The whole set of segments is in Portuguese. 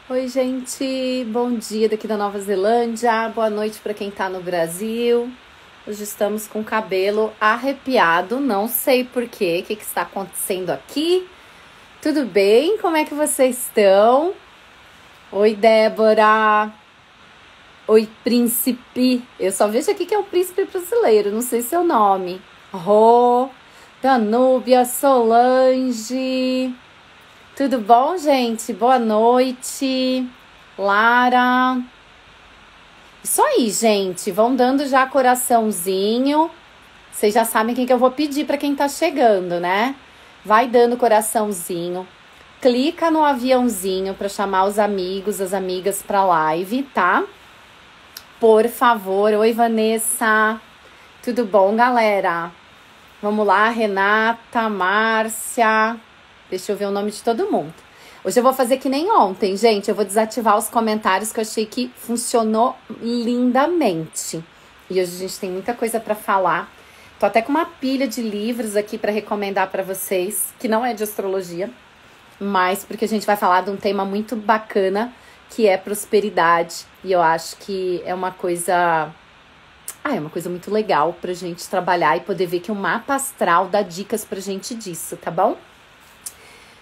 Oi, gente, bom dia daqui da Nova Zelândia, boa noite para quem tá no Brasil. Hoje estamos com o cabelo arrepiado, não sei porquê, o que está acontecendo aqui. Tudo bem? Como é que vocês estão? Oi, Débora. Oi, príncipe. Eu só vejo aqui que é um príncipe brasileiro, não sei seu nome. Rô, Danúbia, Solange. Tudo bom, gente? Boa noite. Lara. Isso aí, gente. Vão dando já coraçãozinho. Vocês já sabem quem que eu vou pedir para quem tá chegando, né? Vai dando coraçãozinho. Clica no aviãozinho para chamar os amigos, as amigas para live, tá? Por favor. Oi, Vanessa. Tudo bom, galera? Vamos lá, Renata, Márcia. Deixa eu ver o nome de todo mundo. Hoje eu vou fazer que nem ontem, gente. Eu vou desativar os comentários que eu achei que funcionou lindamente. E hoje a gente tem muita coisa para falar. Tô até com uma pilha de livros aqui para recomendar para vocês, que não é de astrologia, mas porque a gente vai falar de um tema muito bacana, que é prosperidade. E eu acho que é uma coisa... é uma coisa muito legal pra gente trabalhar e poder ver que o mapa astral dá dicas pra gente disso, tá bom?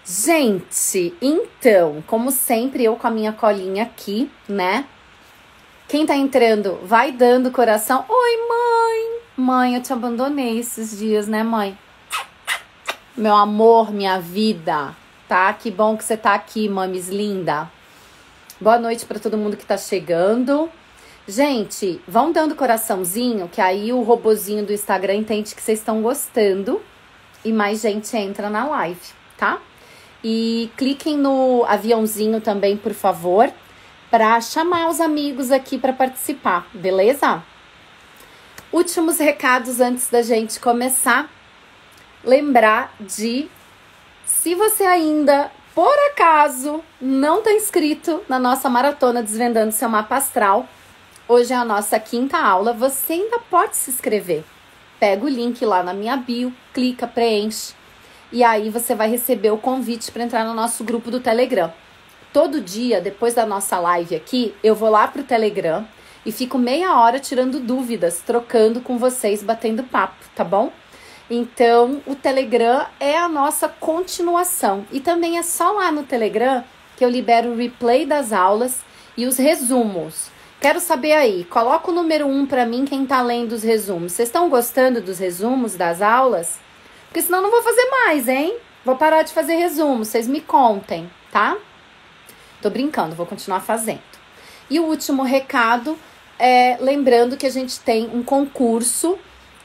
Gente, então, como sempre, eu com a minha colinha aqui, né? Quem tá entrando, vai dando coração. Oi, mãe! Mãe, eu te abandonei esses dias, né, mãe? Meu amor, minha vida, tá? Que bom que você tá aqui, mames linda. Boa noite pra todo mundo que tá chegando. Gente, vão dando coraçãozinho, que aí o robozinho do Instagram entende que vocês estão gostando e mais gente entra na live, tá? E cliquem no aviãozinho também, por favor, para chamar os amigos aqui para participar, beleza? Últimos recados antes da gente começar. Lembrar de, se você ainda, por acaso, não tá inscrito na nossa maratona Desvendando Seu Mapa Astral, hoje é a nossa 5ª aula, você ainda pode se inscrever. Pega o link lá na minha bio, clica, preenche. E aí você vai receber o convite para entrar no nosso grupo do Telegram. Todo dia, depois da nossa live aqui, eu vou lá pro Telegram e fico meia hora tirando dúvidas, trocando com vocês, batendo papo, tá bom? Então, o Telegram é a nossa continuação. E também é só lá no Telegram que eu libero o replay das aulas e os resumos. Quero saber aí, coloca o número 1 para mim quem tá lendo os resumos. Vocês estão gostando dos resumos das aulas? Porque senão eu não vou fazer mais, hein? Vou parar de fazer resumo, vocês me contem, tá? Tô brincando, vou continuar fazendo. E o último recado é lembrando que a gente tem um concurso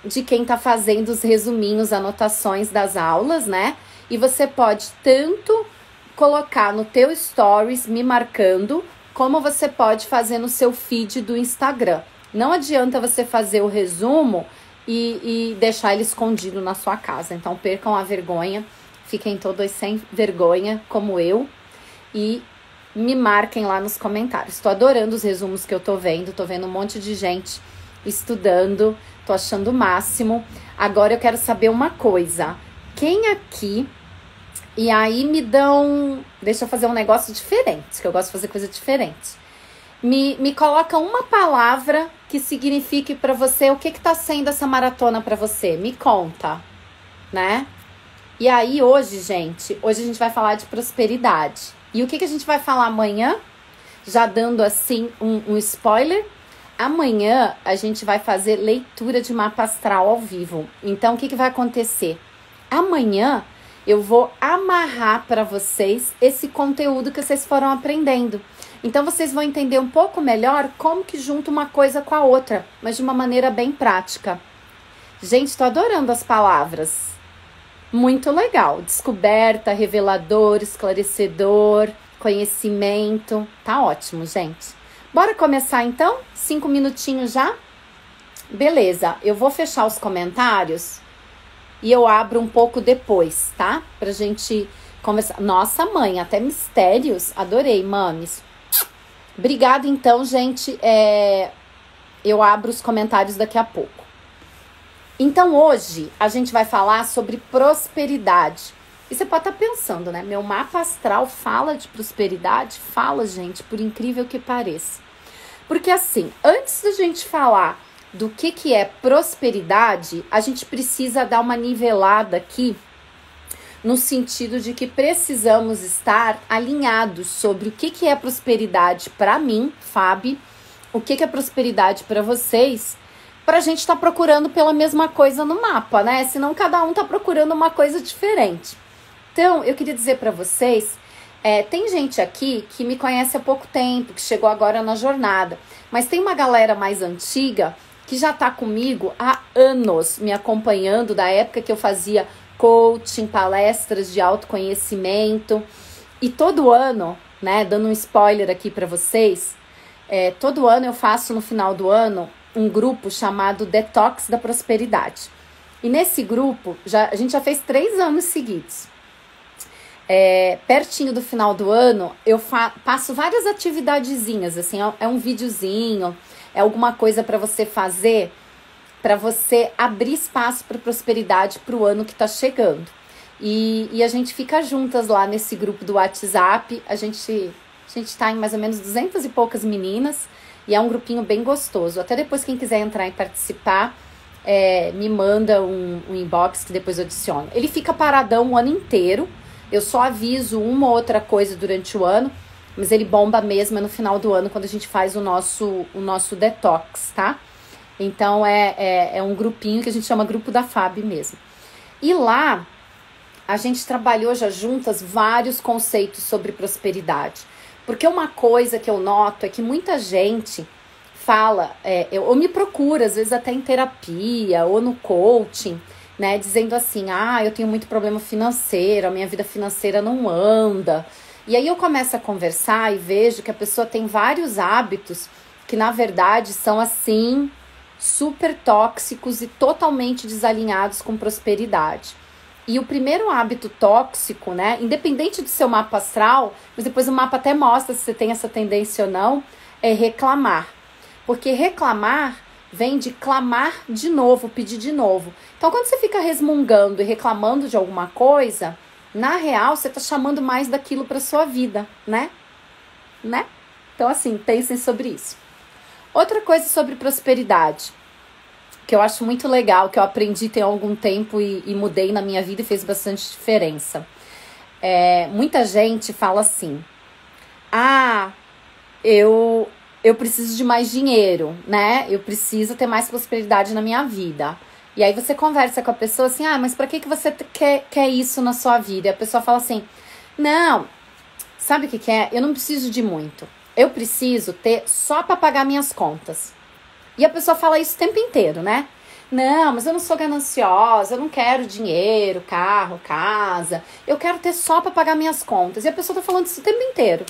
de quem tá fazendo os resuminhos, anotações das aulas, né? E você pode tanto colocar no teu stories me marcando, como você pode fazer no seu feed do Instagram. Não adianta você fazer o resumo e deixar ele escondido na sua casa. Então percam a vergonha, fiquem todos sem vergonha, como eu, e me marquem lá nos comentários. Tô adorando os resumos que eu tô vendo um monte de gente estudando, tô achando o máximo. Agora eu quero saber uma coisa, quem aqui, e aí me dão, deixa eu fazer um negócio diferente, que eu gosto de fazer coisa diferente. Me coloca uma palavra que signifique para você o que tá sendo essa maratona para você. Me conta, né? E aí hoje, gente, hoje a gente vai falar de prosperidade. E o que a gente vai falar amanhã? Já dando assim um spoiler. Amanhã a gente vai fazer leitura de mapa astral ao vivo. Então o que vai acontecer? Amanhã eu vou amarrar para vocês esse conteúdo que vocês foram aprendendo. Então, vocês vão entender um pouco melhor como que junta uma coisa com a outra, mas de uma maneira bem prática. Gente, tô adorando as palavras. Muito legal. Descoberta, revelador, esclarecedor, conhecimento. Tá ótimo, gente. Bora começar, então? 5 minutinhos já? Beleza, eu vou fechar os comentários e eu abro um pouco depois, tá? Pra gente conversar. Nossa, mãe, até mistérios. Adorei, mames. Obrigada, então, gente. Eu abro os comentários daqui a pouco. Então, hoje, a gente vai falar sobre prosperidade. E você pode estar pensando, né? Meu mapa astral fala de prosperidade? Fala, gente, por incrível que pareça. Porque assim, antes da gente falar do que é prosperidade, a gente precisa dar uma nivelada aqui, no sentido de que precisamos estar alinhados sobre o que é prosperidade para mim, Fábio, o que é prosperidade para vocês, para a gente estar procurando pela mesma coisa no mapa, né? Senão cada um está procurando uma coisa diferente. Então, eu queria dizer para vocês, tem gente aqui que me conhece há pouco tempo, que chegou agora na jornada, mas tem uma galera mais antiga que já está comigo há anos, me acompanhando, da época que eu fazia coaching, palestras de autoconhecimento. E todo ano, né, dando um spoiler aqui para vocês, todo ano eu faço no final do ano um grupo chamado Detox da Prosperidade. E nesse grupo, a gente já fez 3 anos seguidos. Pertinho do final do ano, eu passo várias atividadezinhas, assim, é um videozinho, é alguma coisa para você fazer, para você abrir espaço para prosperidade para o ano que está chegando. E a gente fica juntas lá nesse grupo do WhatsApp, a gente está em mais ou menos 200 e poucas meninas, e é um grupinho bem gostoso. Até depois, quem quiser entrar e participar, me manda um inbox que depois eu adiciono. Ele fica paradão o ano inteiro, eu só aviso uma ou outra coisa durante o ano, mas ele bomba mesmo no final do ano, quando a gente faz o nosso detox, tá? Então, é um grupinho que a gente chama Grupo da Fábio mesmo. E lá, a gente trabalhou já juntas vários conceitos sobre prosperidade. Porque uma coisa que eu noto é que muita gente fala, ou me procura, às vezes até em terapia, ou no coaching, né, dizendo assim, eu tenho muito problema financeiro, a minha vida financeira não anda. E aí eu começo a conversar e vejo que a pessoa tem vários hábitos que, na verdade, são assim, super tóxicos e totalmente desalinhados com prosperidade. E o primeiro hábito tóxico, né, independente do seu mapa astral, mas depois o mapa até mostra se você tem essa tendência ou não, é reclamar. Porque reclamar vem de clamar de novo, pedir de novo. Então, quando você fica resmungando e reclamando de alguma coisa, na real, você está chamando mais daquilo para sua vida, né? Então, assim, pensem sobre isso. Outra coisa sobre prosperidade, que eu acho muito legal, que eu aprendi tem algum tempo e mudei na minha vida e fez bastante diferença. Muita gente fala assim, eu preciso de mais dinheiro, né? Eu preciso ter mais prosperidade na minha vida. E aí você conversa com a pessoa assim, mas pra que você quer isso na sua vida? E a pessoa fala assim, não, sabe o que é? Eu não preciso de muito. Eu preciso ter só pra pagar minhas contas. E a pessoa fala isso o tempo inteiro, né? Não, mas eu não sou gananciosa, eu não quero dinheiro, carro, casa. Eu quero ter só pra pagar minhas contas. E a pessoa tá falando isso o tempo inteiro.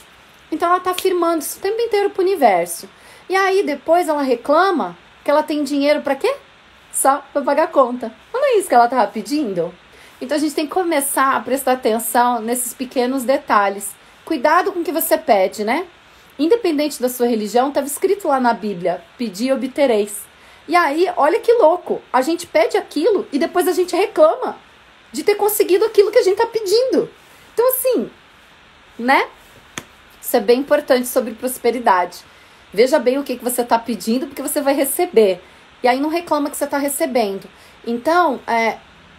Então ela tá afirmando isso o tempo inteiro pro universo. E aí depois ela reclama que ela tem dinheiro pra quê? Só pra pagar a conta. Não é isso que ela tava pedindo? Então a gente tem que começar a prestar atenção nesses pequenos detalhes. Cuidado com o que você pede, né? Independente da sua religião, estava escrito lá na Bíblia, pedi e obtereis. E aí, olha que louco, a gente pede aquilo e depois a gente reclama de ter conseguido aquilo que a gente tá pedindo. Então assim, né? Isso é bem importante sobre prosperidade. Veja bem o que você tá pedindo, porque você vai receber. E aí não reclama que você tá recebendo. Então,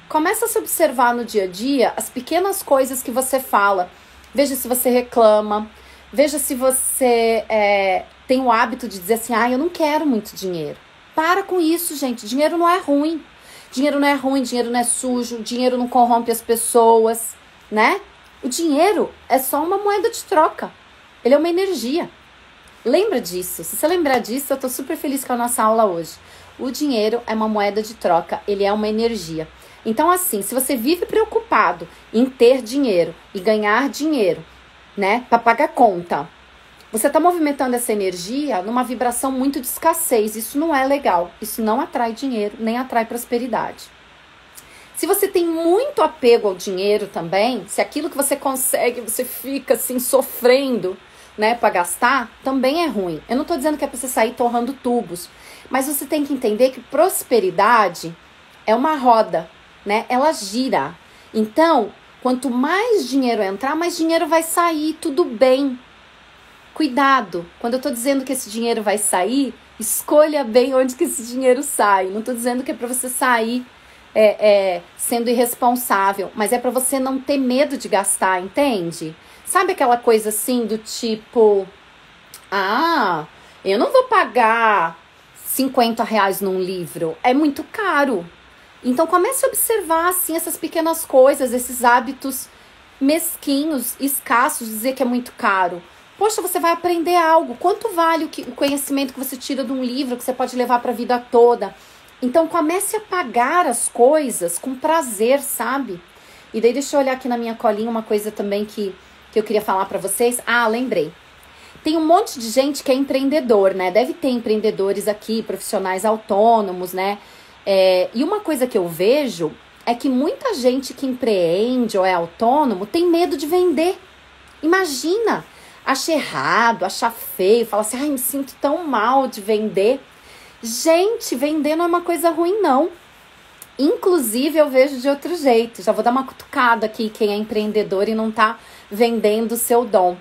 começa a se observar no dia a dia as pequenas coisas que você fala. Veja se você reclama. Veja se você tem o hábito de dizer assim, eu não quero muito dinheiro. Para com isso, gente. Dinheiro não é ruim. Dinheiro não é ruim, dinheiro não é sujo, dinheiro não corrompe as pessoas, né? O dinheiro é só uma moeda de troca. Ele é uma energia. Lembra disso. Se você lembrar disso, eu tô super feliz com a nossa aula hoje. O dinheiro é uma moeda de troca, ele é uma energia. Então, assim, se você vive preocupado em ter dinheiro e ganhar dinheiro, né, para pagar conta, você está movimentando essa energia numa vibração muito de escassez. Isso não é legal. Isso não atrai dinheiro, nem atrai prosperidade. Se você tem muito apego ao dinheiro também, se aquilo que você consegue, você fica assim sofrendo, né, para gastar, também é ruim. Eu não estou dizendo que é para você sair torrando tubos, mas você tem que entender que prosperidade é uma roda, né? Ela gira. Então, Quanto mais dinheiro entrar, mais dinheiro vai sair, tudo bem. Cuidado, quando eu tô dizendo que esse dinheiro vai sair, escolha bem onde que esse dinheiro sai. Não tô dizendo que é para você sair sendo irresponsável, mas é para você não ter medo de gastar, entende? Sabe aquela coisa assim do tipo, eu não vou pagar R$ 50 num livro, é muito caro. Então comece a observar assim essas pequenas coisas, esses hábitos mesquinhos, escassos, dizer que é muito caro. Poxa, você vai aprender algo. Quanto vale o conhecimento que você tira de um livro que você pode levar para a vida toda? Então comece a pagar as coisas com prazer, sabe? E daí deixa eu olhar aqui na minha colinha uma coisa também que eu queria falar para vocês. Lembrei. Tem um monte de gente que é empreendedor, né? Deve ter empreendedores aqui, profissionais autônomos, né? E uma coisa que eu vejo é que muita gente que empreende ou é autônomo tem medo de vender. Imagina, acha errado, acha feio, fala assim, me sinto tão mal de vender. Gente, vender não é uma coisa ruim, não. Inclusive, eu vejo de outro jeito. Já vou dar uma cutucada aqui, quem é empreendedor e não tá vendendo o seu dom.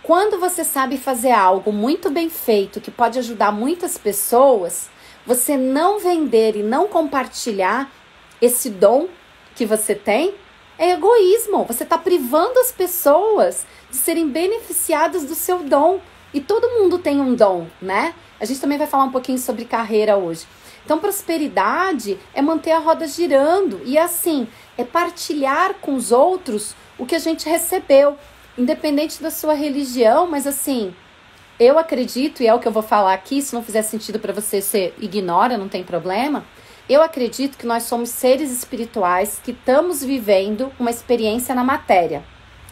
Quando você sabe fazer algo muito bem feito, que pode ajudar muitas pessoas, você não vender e não compartilhar esse dom que você tem, é egoísmo. Você está privando as pessoas de serem beneficiadas do seu dom. E todo mundo tem um dom, né? A gente também vai falar um pouquinho sobre carreira hoje. Então, prosperidade é manter a roda girando. E assim, é partilhar com os outros o que a gente recebeu. Independente da sua religião, mas assim, eu acredito, e é o que eu vou falar aqui, se não fizer sentido para você, você ignora, não tem problema. Eu acredito que nós somos seres espirituais que estamos vivendo uma experiência na matéria.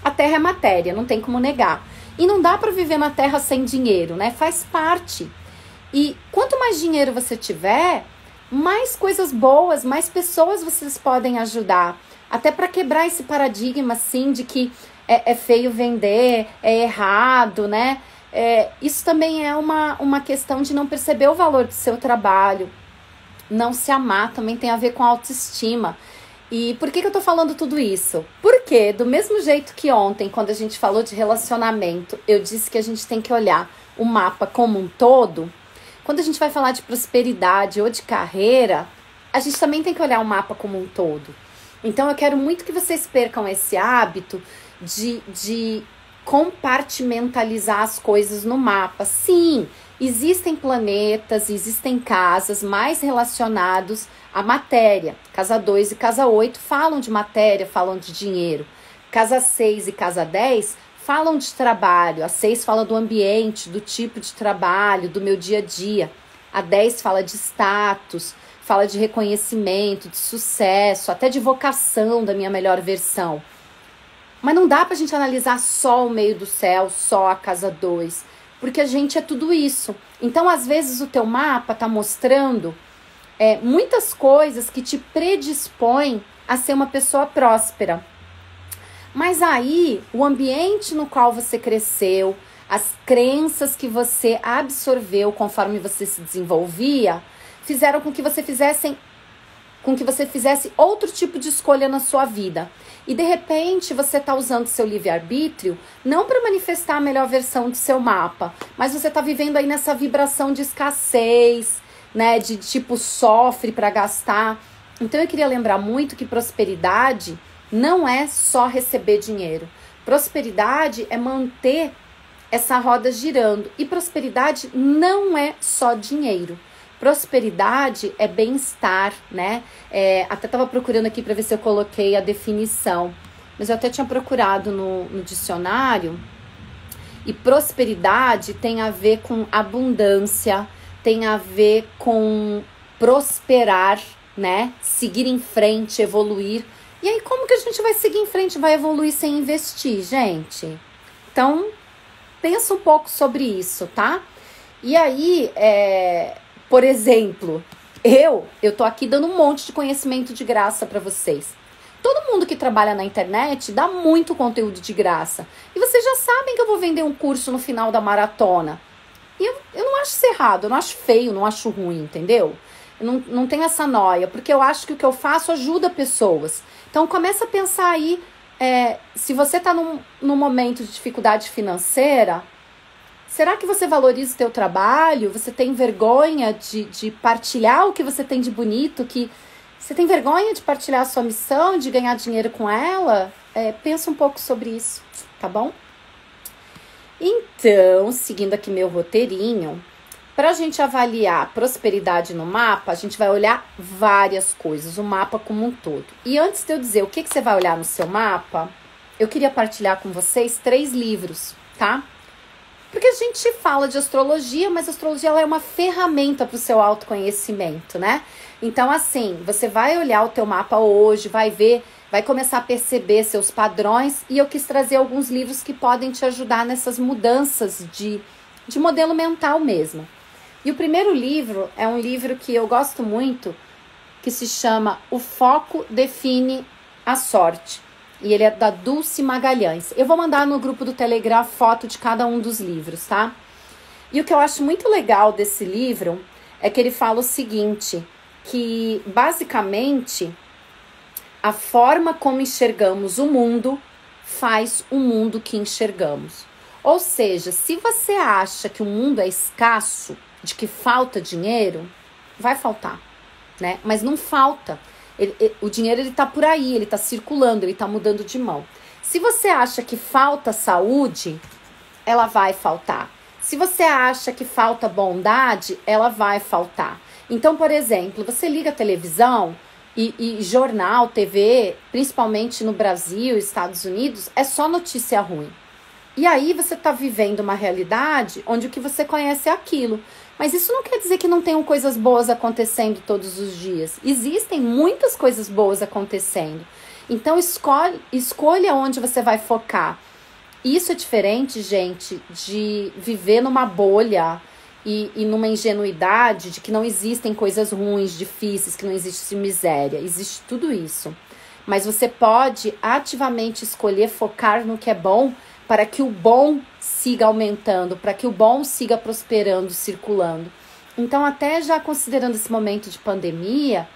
A Terra é matéria, não tem como negar. E não dá para viver na Terra sem dinheiro, né? Faz parte. E quanto mais dinheiro você tiver, mais coisas boas, mais pessoas vocês podem ajudar. Até para quebrar esse paradigma, assim, de que é feio vender, é errado, né? Isso também é uma questão de não perceber o valor do seu trabalho. Não se amar também tem a ver com autoestima. E por que eu tô falando tudo isso? Porque do mesmo jeito que ontem, quando a gente falou de relacionamento, eu disse que a gente tem que olhar o mapa como um todo. Quando a gente vai falar de prosperidade ou de carreira, a gente também tem que olhar o mapa como um todo. Então eu quero muito que vocês percam esse hábito de compartimentalizar as coisas no mapa. Sim, existem planetas, existem casas mais relacionados à matéria. Casa 2 e casa 8 falam de matéria, falam de dinheiro. Casa 6 e casa 10 falam de trabalho. A 6 fala do ambiente, do tipo de trabalho, do meu dia a dia. A 10 fala de status, fala de reconhecimento, de sucesso, até de vocação da minha melhor versão. Mas não dá pra gente analisar só o meio do céu, só a casa 2, porque a gente é tudo isso. Então, às vezes, o teu mapa tá mostrando muitas coisas que te predispõem a ser uma pessoa próspera. Mas aí, o ambiente no qual você cresceu, as crenças que você absorveu conforme você se desenvolvia, fizeram com que você fizesse outro tipo de escolha na sua vida. E de repente você está usando seu livre-arbítrio não para manifestar a melhor versão do seu mapa, mas você está vivendo aí nessa vibração de escassez, né? De tipo sofre para gastar. Então eu queria lembrar muito que prosperidade não é só receber dinheiro. Prosperidade é manter essa roda girando. E prosperidade não é só dinheiro. Prosperidade é bem-estar, né? Até estava procurando aqui para ver se eu coloquei a definição. Mas eu até tinha procurado no dicionário. E prosperidade tem a ver com abundância, tem a ver com prosperar, né? Seguir em frente, evoluir. E aí, como que a gente vai seguir em frente, vai evoluir sem investir, gente? Então, pensa um pouco sobre isso, tá? E aí, por exemplo, eu tô aqui dando um monte de conhecimento de graça para vocês. Todo mundo que trabalha na internet dá muito conteúdo de graça. E vocês já sabem que eu vou vender um curso no final da maratona. E eu não acho isso errado, eu não acho feio, não acho ruim, entendeu? Eu não tenho essa noia, porque eu acho que o que eu faço ajuda pessoas. Então começa a pensar aí se você está num momento de dificuldade financeira, será que você valoriza o teu trabalho? Você tem vergonha de partilhar o que você tem de bonito? Que você tem vergonha de partilhar a sua missão, de ganhar dinheiro com ela? Pensa um pouco sobre isso, tá bom? Então, seguindo aqui meu roteirinho, para a gente avaliar prosperidade no mapa, a gente vai olhar várias coisas, o mapa como um todo. E antes de eu dizer o que você vai olhar no seu mapa, eu queria partilhar com vocês 3 livros, tá? Porque a gente fala de astrologia, mas a astrologia ela é uma ferramenta para o seu autoconhecimento, né? Então, assim, você vai olhar o teu mapa hoje, vai ver, vai começar a perceber seus padrões, e eu quis trazer alguns livros que podem te ajudar nessas mudanças de modelo mental mesmo. E o primeiro livro é um livro que eu gosto muito, que se chama O Foco Define a Sorte. E ele é da Dulce Magalhães. Eu vou mandar no grupo do Telegram foto de cada um dos livros, tá? E o que eu acho muito legal desse livro é que ele fala o seguinte, que basicamente a forma como enxergamos o mundo faz o mundo que enxergamos. Ou seja, se você acha que o mundo é escasso, de que falta dinheiro, vai faltar, né? Mas não falta. O dinheiro ele tá por aí, ele tá circulando, ele tá mudando de mão. Se você acha que falta saúde, ela vai faltar. Se você acha que falta bondade, ela vai faltar. Então, por exemplo, você liga a televisão e jornal, TV, principalmente no Brasil, Estados Unidos, é só notícia ruim. E aí você está vivendo uma realidade onde o que você conhece é aquilo. Mas isso não quer dizer que não tenham coisas boas acontecendo todos os dias. Existem muitas coisas boas acontecendo. Então escolha onde você vai focar. Isso é diferente, gente, de viver numa bolha e numa ingenuidade de que não existem coisas ruins, difíceis, que não existe miséria. Existe tudo isso. Mas você pode ativamente escolher focar no que é bom, para que o bom siga aumentando, para que o bom siga prosperando, circulando. Então, até já considerando esse momento de pandemia,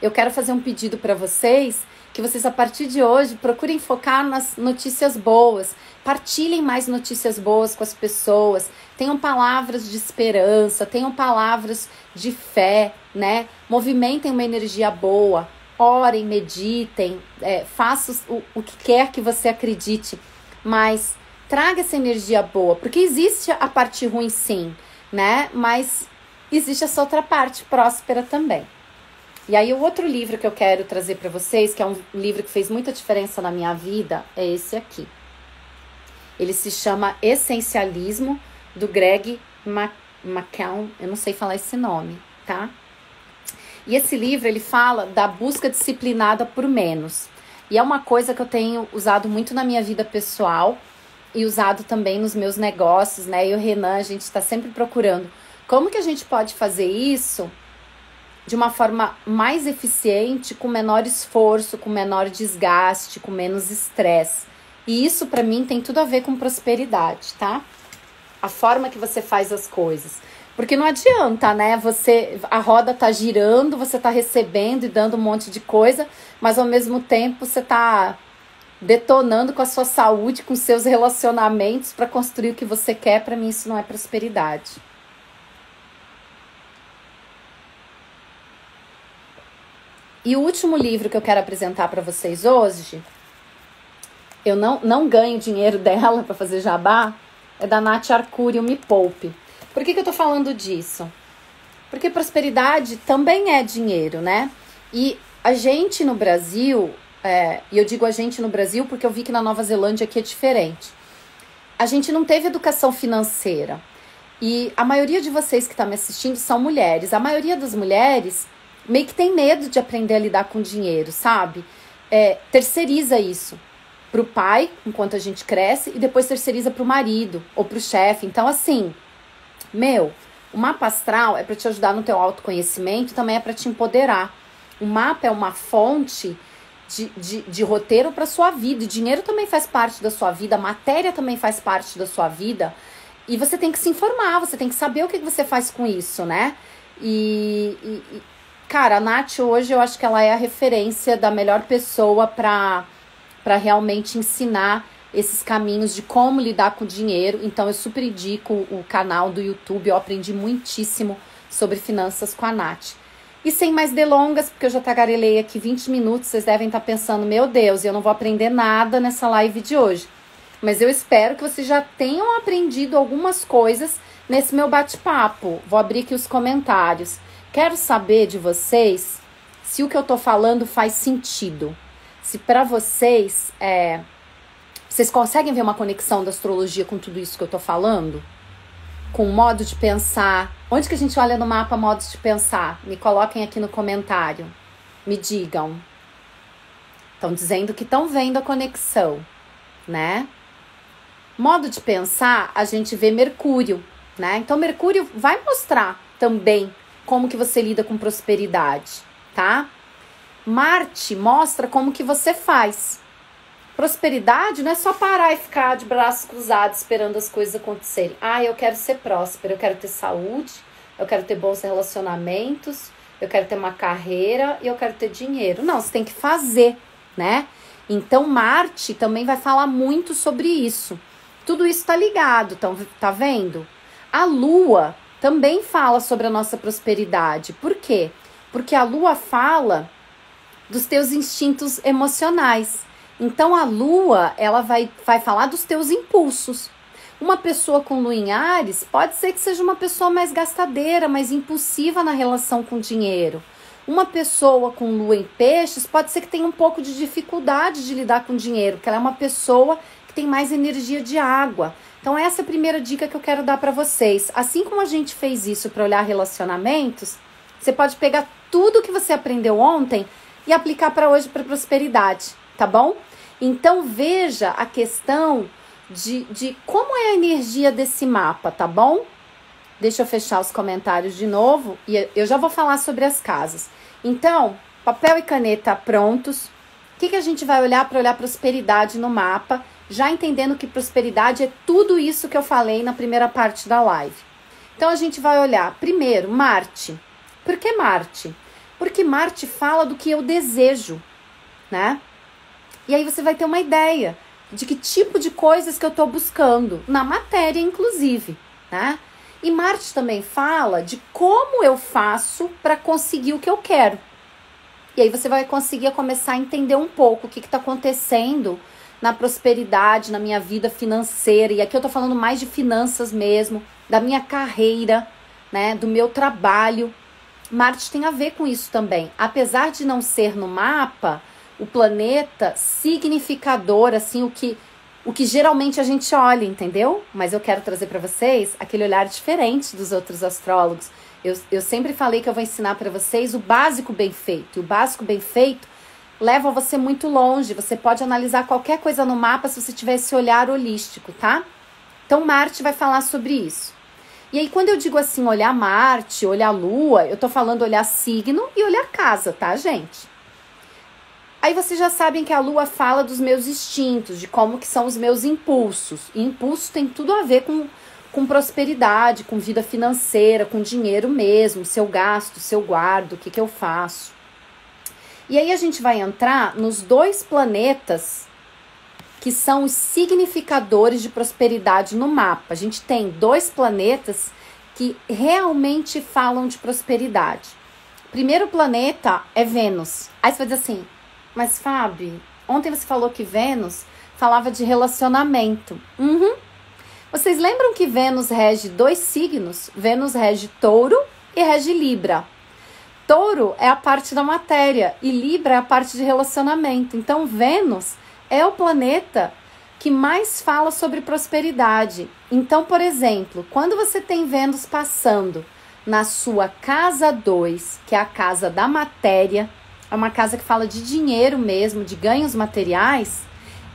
eu quero fazer um pedido para vocês, que vocês a partir de hoje procurem focar nas notícias boas, partilhem mais notícias boas com as pessoas, tenham palavras de esperança, tenham palavras de fé, né? Movimentem uma energia boa, orem, meditem, façam o que quer que você acredite, mas traga essa energia boa, porque existe a parte ruim sim, né? Mas existe essa outra parte próspera também. E aí o outro livro que eu quero trazer para vocês, que é um livro que fez muita diferença na minha vida, é esse aqui. Ele se chama Essencialismo, do Greg McKeown, eu não sei falar esse nome, tá? E esse livro, ele fala da busca disciplinada por menos. E é uma coisa que eu tenho usado muito na minha vida pessoal e usado também nos meus negócios, né? E o Renan, a gente está sempre procurando como que a gente pode fazer isso de uma forma mais eficiente, com menor esforço, com menor desgaste, com menos estresse. E isso, para mim, tem tudo a ver com prosperidade, tá? A forma que você faz as coisas. Porque não adianta, né? A roda tá girando, você tá recebendo e dando um monte de coisa, mas ao mesmo tempo você tá detonando com a sua saúde, com seus relacionamentos para construir o que você quer. Para mim isso não é prosperidade. E o último livro que eu quero apresentar para vocês hoje, eu não ganho dinheiro dela para fazer jabá, é da Nath Arcuri, o Me Poupe. Por que eu tô falando disso? Porque prosperidade também é dinheiro, né? E a gente no Brasil, e eu digo a gente no Brasil porque eu vi que na Nova Zelândia aqui é diferente. A gente não teve educação financeira. E a maioria de vocês que tá me assistindo são mulheres. A maioria das mulheres meio que tem medo de aprender a lidar com dinheiro, sabe? Terceiriza isso pro pai, enquanto a gente cresce, e depois terceiriza pro marido ou pro chefe. Então, assim, o mapa astral é para te ajudar no teu autoconhecimento, também é para te empoderar. O mapa é uma fonte de roteiro para sua vida. E dinheiro também faz parte da sua vida, a matéria também faz parte da sua vida. E você tem que se informar, você tem que saber o que você faz com isso, né? Cara, a Nath hoje eu acho que ela é a referência da melhor pessoa para para realmente ensinar esses caminhos de como lidar com o dinheiro. Então eu super indico o canal do YouTube, eu aprendi muitíssimo sobre finanças com a Nath. E sem mais delongas, porque eu já tagarelei aqui 20 minutos, vocês devem estar pensando, meu Deus, eu não vou aprender nada nessa live de hoje. Mas eu espero que vocês já tenham aprendido algumas coisas nesse meu bate-papo. Vou abrir aqui os comentários. Quero saber de vocês se o que eu tô falando faz sentido. Se para vocês, vocês conseguem ver uma conexão da astrologia com tudo isso que eu tô falando? Com o modo de pensar. Onde que a gente olha no mapa modos de pensar? Me coloquem aqui no comentário. Me digam. Estão dizendo que estão vendo a conexão, né? Modo de pensar, a gente vê Mercúrio, né? Então, Mercúrio vai mostrar também como que você lida com prosperidade, tá? Marte mostra como que você faz. Prosperidade não é só parar e ficar de braços cruzados esperando as coisas acontecerem. Ah, eu quero ser próspero, eu quero ter saúde, eu quero ter bons relacionamentos, eu quero ter uma carreira e eu quero ter dinheiro. Não, você tem que fazer, né? Então, Marte também vai falar muito sobre isso. Tudo isso tá ligado, tá vendo? A Lua também fala sobre a nossa prosperidade. Por quê? Porque a Lua fala dos teus instintos emocionais. Então, a Lua, ela vai falar dos teus impulsos. Uma pessoa com Lua em Áries pode ser que seja uma pessoa mais gastadeira, mais impulsiva na relação com o dinheiro. Uma pessoa com Lua em Peixes pode ser que tenha um pouco de dificuldade de lidar com o dinheiro, porque ela é uma pessoa que tem mais energia de água. Então, essa é a primeira dica que eu quero dar para vocês. Assim como a gente fez isso para olhar relacionamentos, você pode pegar tudo que você aprendeu ontem e aplicar para hoje para prosperidade, tá bom? Então, veja a questão de como é a energia desse mapa, tá bom? Deixa eu fechar os comentários de novo e eu já vou falar sobre as casas. Então, papel e caneta prontos. O que a gente vai olhar para olhar prosperidade no mapa? Já entendendo que prosperidade é tudo isso que eu falei na primeira parte da live. Então, a gente vai olhar, primeiro, Marte. Por que Marte? Porque Marte fala do que eu desejo, né? E aí você vai ter uma ideia de que tipo de coisas que eu estou buscando, na matéria, inclusive, né? E Marte também fala de como eu faço para conseguir o que eu quero. E aí você vai conseguir começar a entender um pouco o que está acontecendo na prosperidade, na minha vida financeira. E aqui eu tô falando mais de finanças mesmo, da minha carreira, né, do meu trabalho. Marte tem a ver com isso também. Apesar de não ser no mapa, o planeta significador, assim, o que geralmente a gente olha, entendeu? Mas eu quero trazer para vocês aquele olhar diferente dos outros astrólogos. Eu sempre falei que eu vou ensinar para vocês o básico bem feito. E o básico bem feito leva você muito longe. Você pode analisar qualquer coisa no mapa se você tiver esse olhar holístico, tá? Então, Marte vai falar sobre isso. E aí, quando eu digo assim, olhar Marte, olhar Lua, eu tô falando olhar signo e olhar casa, tá, gente? Aí vocês já sabem que a Lua fala dos meus instintos, de como que são os meus impulsos. E impulso tem tudo a ver com prosperidade, com vida financeira, com dinheiro mesmo, se eu gasto, se eu guardo, o que eu faço. E aí a gente vai entrar nos 2 planetas que são os significadores de prosperidade no mapa. A gente tem 2 planetas que realmente falam de prosperidade. O primeiro planeta é Vênus. Aí você vai dizer assim, mas Fábio, ontem você falou que Vênus falava de relacionamento. Vocês lembram que Vênus rege 2 signos? Vênus rege Touro e rege Libra. Touro é a parte da matéria e Libra é a parte de relacionamento. Então, Vênus é o planeta que mais fala sobre prosperidade. Então, por exemplo, quando você tem Vênus passando na sua casa 2, que é a casa da matéria, é uma casa que fala de dinheiro mesmo, de ganhos materiais,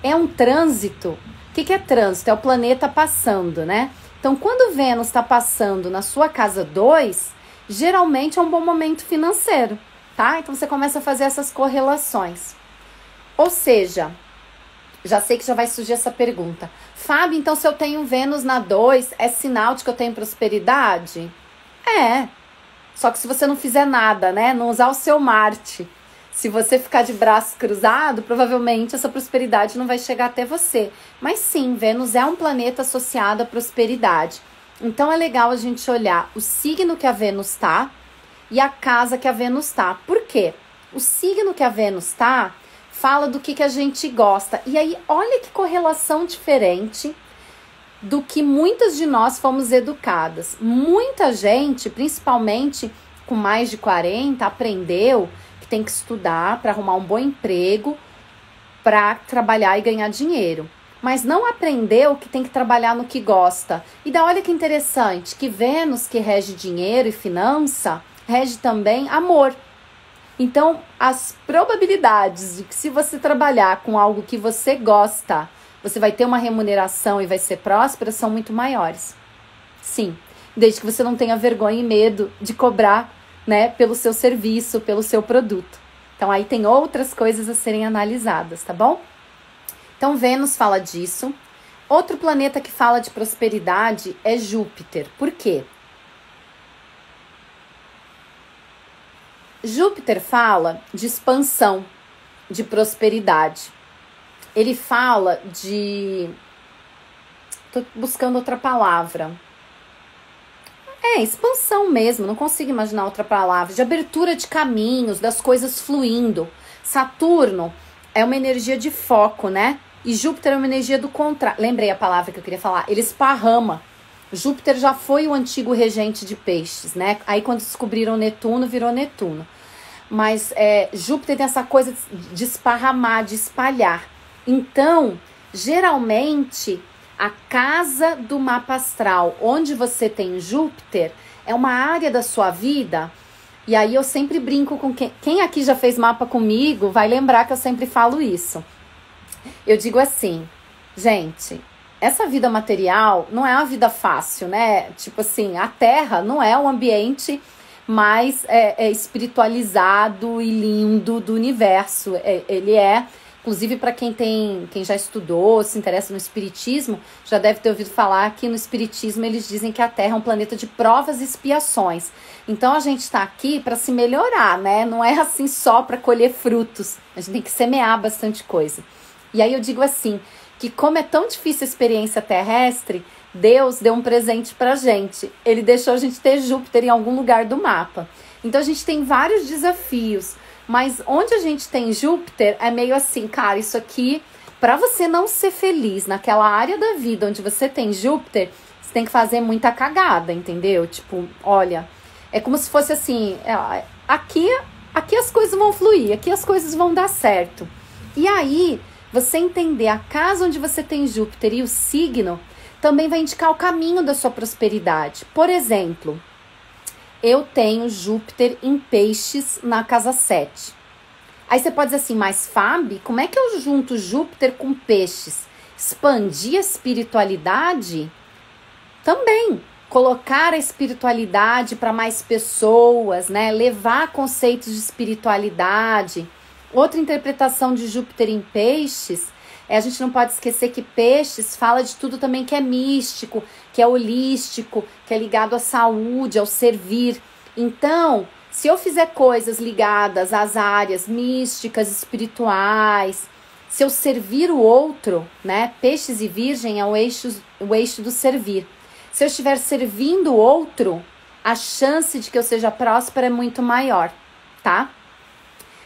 é um trânsito. O que é trânsito? É o planeta passando, né? Então, quando Vênus está passando na sua casa 2, geralmente é um bom momento financeiro, tá? Então, você começa a fazer essas correlações. Ou seja, já sei que já vai surgir essa pergunta. Fábio, então se eu tenho Vênus na 2, é sinal de que eu tenho prosperidade? É. Só que se você não fizer nada, né? Não usar o seu Marte. Se você ficar de braço cruzado, provavelmente essa prosperidade não vai chegar até você. Mas sim, Vênus é um planeta associado à prosperidade. Então é legal a gente olhar o signo que a Vênus está e a casa que a Vênus está. Por quê? O signo que a Vênus está fala do que a gente gosta. E aí, olha que correlação diferente do que muitas de nós fomos educadas. Muita gente, principalmente com mais de 40, aprendeu que tem que estudar para arrumar um bom emprego, para trabalhar e ganhar dinheiro. Mas não aprendeu que tem que trabalhar no que gosta. E daí olha que interessante, que Vênus, que rege dinheiro e finança, rege também amor. Então, as probabilidades de que se você trabalhar com algo que você gosta, você vai ter uma remuneração e vai ser próspera, são muito maiores. Sim, desde que você não tenha vergonha e medo de cobrar, né, pelo seu serviço, pelo seu produto. Então, aí tem outras coisas a serem analisadas, tá bom? Então, Vênus fala disso. Outro planeta que fala de prosperidade é Júpiter. Por quê? Júpiter fala de expansão, de prosperidade. Ele fala de... Tô buscando outra palavra. Expansão mesmo, não consigo imaginar outra palavra. De abertura de caminhos, das coisas fluindo. Saturno é uma energia de foco, né? E Júpiter é uma energia do contrário. Lembrei a palavra que eu queria falar. Ele esparrama. Júpiter já foi o antigo regente de peixes, né? Aí quando descobriram Netuno, virou Netuno. Mas Júpiter tem essa coisa de esparramar, de espalhar. Então, geralmente, a casa do mapa astral, onde você tem Júpiter, é uma área da sua vida. E aí eu sempre brinco com quem aqui já fez mapa comigo, vai lembrar que eu sempre falo isso. Eu digo assim, gente, essa vida material não é uma vida fácil, né? Tipo assim, a Terra não é um ambiente mais espiritualizado e lindo do universo. Ele inclusive para quem já estudou, se interessa no espiritismo, já deve ter ouvido falar que no espiritismo eles dizem que a Terra é um planeta de provas e expiações. Então a gente está aqui para se melhorar, né? Não é assim só para colher frutos. A gente tem que semear bastante coisa. E aí eu digo assim, que como é tão difícil a experiência terrestre, Deus deu um presente pra gente. Ele deixou a gente ter Júpiter em algum lugar do mapa. Então a gente tem vários desafios, mas onde a gente tem Júpiter é meio assim, cara, isso aqui, pra você não ser feliz naquela área da vida onde você tem Júpiter, você tem que fazer muita cagada, entendeu? Tipo, olha, é como se fosse assim, aqui as coisas vão fluir, aqui as coisas vão dar certo. E aí, você entender a casa onde você tem Júpiter e o signo também vai indicar o caminho da sua prosperidade. Por exemplo, eu tenho Júpiter em Peixes na casa 7. Aí você pode dizer assim, mas Fábio, como é que eu junto Júpiter com Peixes? Expandir a espiritualidade? Também. Colocar a espiritualidade para mais pessoas, né? Levar conceitos de espiritualidade. Outra interpretação de Júpiter em Peixes a gente não pode esquecer que Peixes fala de tudo também que é místico, que é holístico, que é ligado à saúde, ao servir. Então, se eu fizer coisas ligadas às áreas místicas, espirituais, se eu servir o outro, né? Peixes e Virgem é o eixo do servir. Se eu estiver servindo o outro, a chance de que eu seja próspera é muito maior, tá?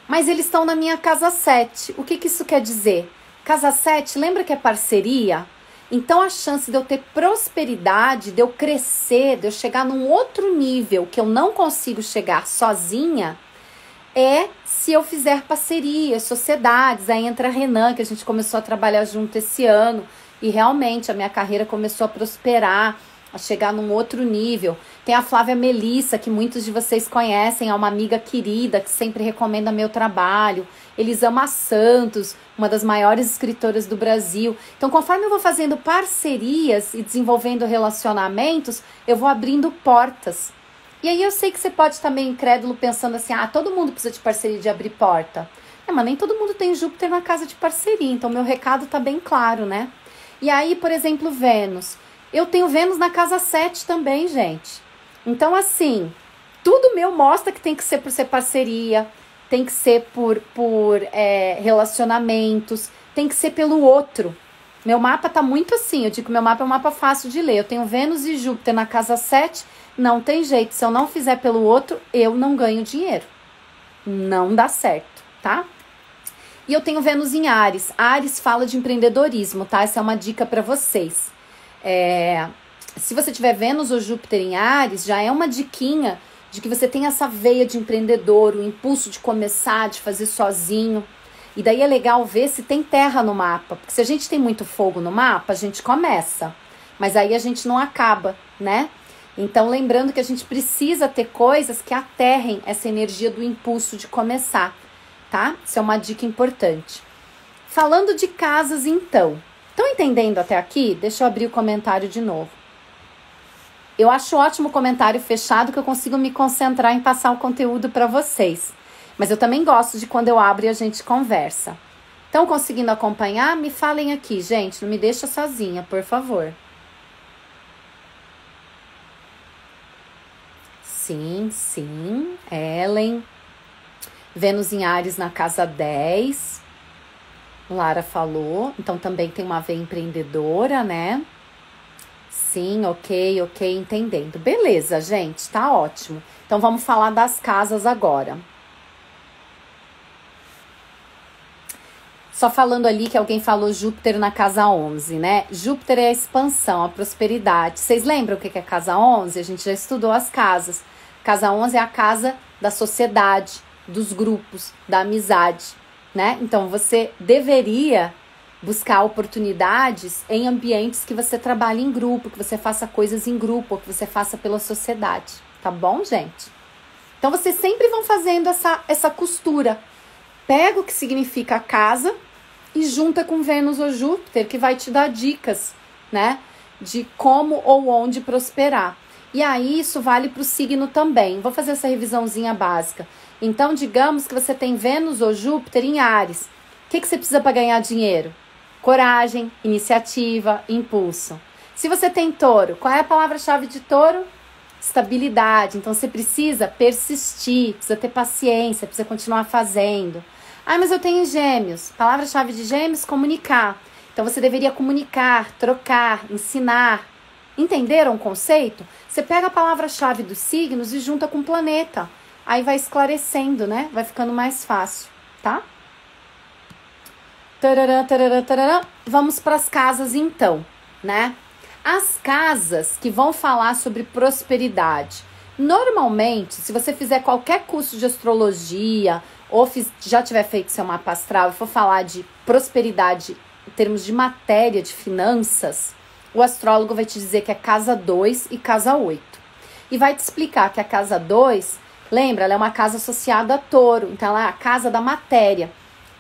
Mas eles estão na minha casa 7. O que isso quer dizer? Casa 7, lembra que é parceria? Então a chance de eu ter prosperidade, de eu crescer, de eu chegar num outro nível que eu não consigo chegar sozinha, é se eu fizer parcerias, sociedades. Aí entra a Renan, que a gente começou a trabalhar junto esse ano, e realmente a minha carreira começou a prosperar, a chegar num outro nível. Tem a Flávia Melissa, que muitos de vocês conhecem, é uma amiga querida, que sempre recomenda meu trabalho. Elisama Santos, uma das maiores escritoras do Brasil. Então, conforme eu vou fazendo parcerias e desenvolvendo relacionamentos, eu vou abrindo portas. E aí eu sei que você pode estar meio incrédulo pensando assim, todo mundo precisa de parceria, de abrir porta. Mas nem todo mundo tem Júpiter na casa de parceria, então meu recado tá bem claro, né? E aí, por exemplo, Vênus. Eu tenho Vênus na casa 7 também, gente. Então, assim, tudo meu mostra que tem que ser por ser parceria, tem que ser por relacionamentos, tem que ser pelo outro. Meu mapa tá muito assim, eu digo que meu mapa é um mapa fácil de ler. Eu tenho Vênus e Júpiter na casa 7, não tem jeito. Se eu não fizer pelo outro, eu não ganho dinheiro. Não dá certo, tá? E eu tenho Vênus em Áries. Áries fala de empreendedorismo, tá? Essa é uma dica para vocês. Se você tiver Vênus ou Júpiter em Áries, já é uma diquinha de que você tem essa veia de empreendedor, o impulso de começar, de fazer sozinho. E daí é legal ver se tem terra no mapa, porque se a gente tem muito fogo no mapa, a gente começa, mas aí a gente não acaba, né? Então, lembrando que a gente precisa ter coisas que aterrem essa energia do impulso de começar, tá? Isso é uma dica importante. Falando de casas, então, estão entendendo até aqui? Deixa eu abrir o comentário de novo. Eu acho ótimo o comentário fechado, que eu consigo me concentrar em passar o conteúdo para vocês. Mas eu também gosto de quando eu abro e a gente conversa. Estão conseguindo acompanhar? Me falem aqui, gente. Não me deixa sozinha, por favor. Sim. Ellen. Vênus em Áries na casa 10. Lara falou. Então também tem uma veia empreendedora, né? Sim, ok, entendendo. Beleza, gente, tá ótimo. Então vamos falar das casas agora. Só falando ali que alguém falou Júpiter na casa 11, né? Júpiter é a expansão, a prosperidade. Vocês lembram o que é casa 11? A gente já estudou as casas. Casa 11 é a casa da sociedade, dos grupos, da amizade, né? Então, você deveria buscar oportunidades em ambientes que você trabalhe em grupo, que você faça coisas em grupo, que você faça pela sociedade. Tá bom, gente? Então, vocês sempre vão fazendo essa costura. Pega o que significa a casa e junta com Vênus ou Júpiter, que vai te dar dicas, né? De como ou onde prosperar. E aí, isso vale para o signo também. Vou fazer essa revisãozinha básica. Então, digamos que você tem Vênus ou Júpiter em Áries. O que você precisa para ganhar dinheiro? Coragem, iniciativa, impulso. Se você tem Touro, qual é a palavra-chave de Touro? Estabilidade. Então, você precisa persistir, precisa ter paciência, precisa continuar fazendo. Ah, mas eu tenho Gêmeos. Palavra-chave de Gêmeos, comunicar. Então, você deveria comunicar, trocar, ensinar. Entenderam o conceito? Você pega a palavra-chave dos signos e junta com o planeta. Aí vai esclarecendo, né? Vai ficando mais fácil, tá? Tarará, tarará, tarará. Vamos para as casas, então, né? As casas que vão falar sobre prosperidade. Normalmente, se você fizer qualquer curso de astrologia ou já tiver feito seu mapa astral e for falar de prosperidade em termos de matéria, de finanças, o astrólogo vai te dizer que é casa 2 e casa 8. E vai te explicar que a casa 2, lembra, ela é uma casa associada a Touro, então ela é a casa da matéria.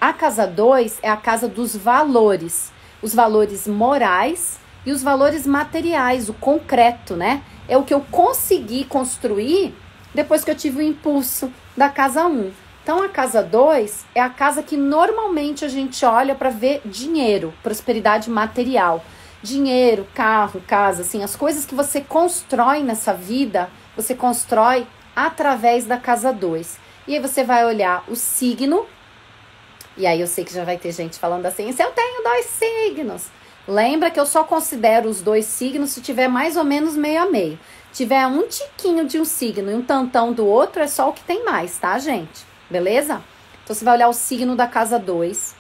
A casa 2 é a casa dos valores, os valores morais e os valores materiais, o concreto, né? É o que eu consegui construir depois que eu tive o impulso da casa 1. Então, a casa 2 é a casa que normalmente a gente olha para ver dinheiro, prosperidade material. Dinheiro, carro, casa, assim, as coisas que você constrói nessa vida, você constrói através da casa 2. E aí você vai olhar o signo, e aí eu sei que já vai ter gente falando assim, se eu tenho 2 signos. Lembra que eu só considero os 2 signos se tiver mais ou menos meio a meio. Tiver um tiquinho de um signo e um tantão do outro, é só o que tem mais, tá, gente? Beleza? Então, você vai olhar o signo da casa 2.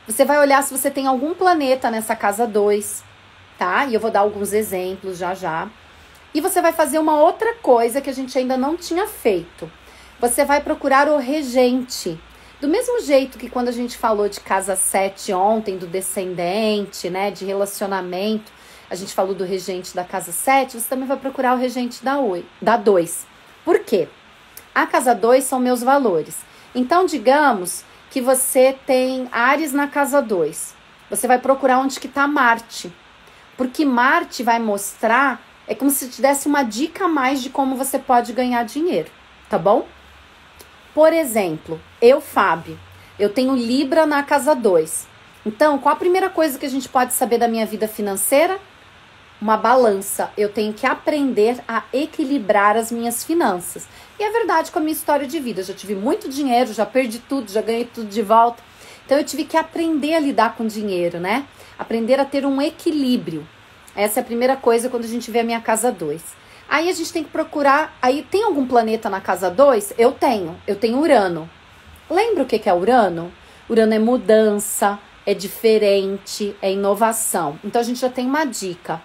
Você vai olhar se você tem algum planeta nessa casa 2, tá? E eu vou dar alguns exemplos já. E você vai fazer uma outra coisa que a gente ainda não tinha feito. Você vai procurar o regente. Do mesmo jeito que quando a gente falou de casa 7 ontem, do descendente, né, de relacionamento, a gente falou do regente da casa 7, você também vai procurar o regente da 2. Por quê? A casa 2 são meus valores. Então, digamos que você tem Áries na casa 2. Você vai procurar onde que está Marte. Porque Marte vai mostrar, é como se te desse uma dica a mais de como você pode ganhar dinheiro, tá bom? Por exemplo, Fábio, eu tenho Libra na casa 2. Então, qual a primeira coisa que a gente pode saber da minha vida financeira? uma balança. Eu tenho que aprender a equilibrar as minhas finanças. E é verdade com a minha história de vida. Eu já tive muito dinheiro, já perdi tudo, já ganhei tudo de volta. Então eu tive que aprender a lidar com dinheiro, né? Aprender a ter um equilíbrio. Essa é a primeira coisa quando a gente vê a minha casa 2. Aí a gente tem que procurar... Aí tem algum planeta na casa 2? Eu tenho Urano. Lembra o que é Urano? Urano é mudança, é diferente, é inovação. Então a gente já tem uma dica.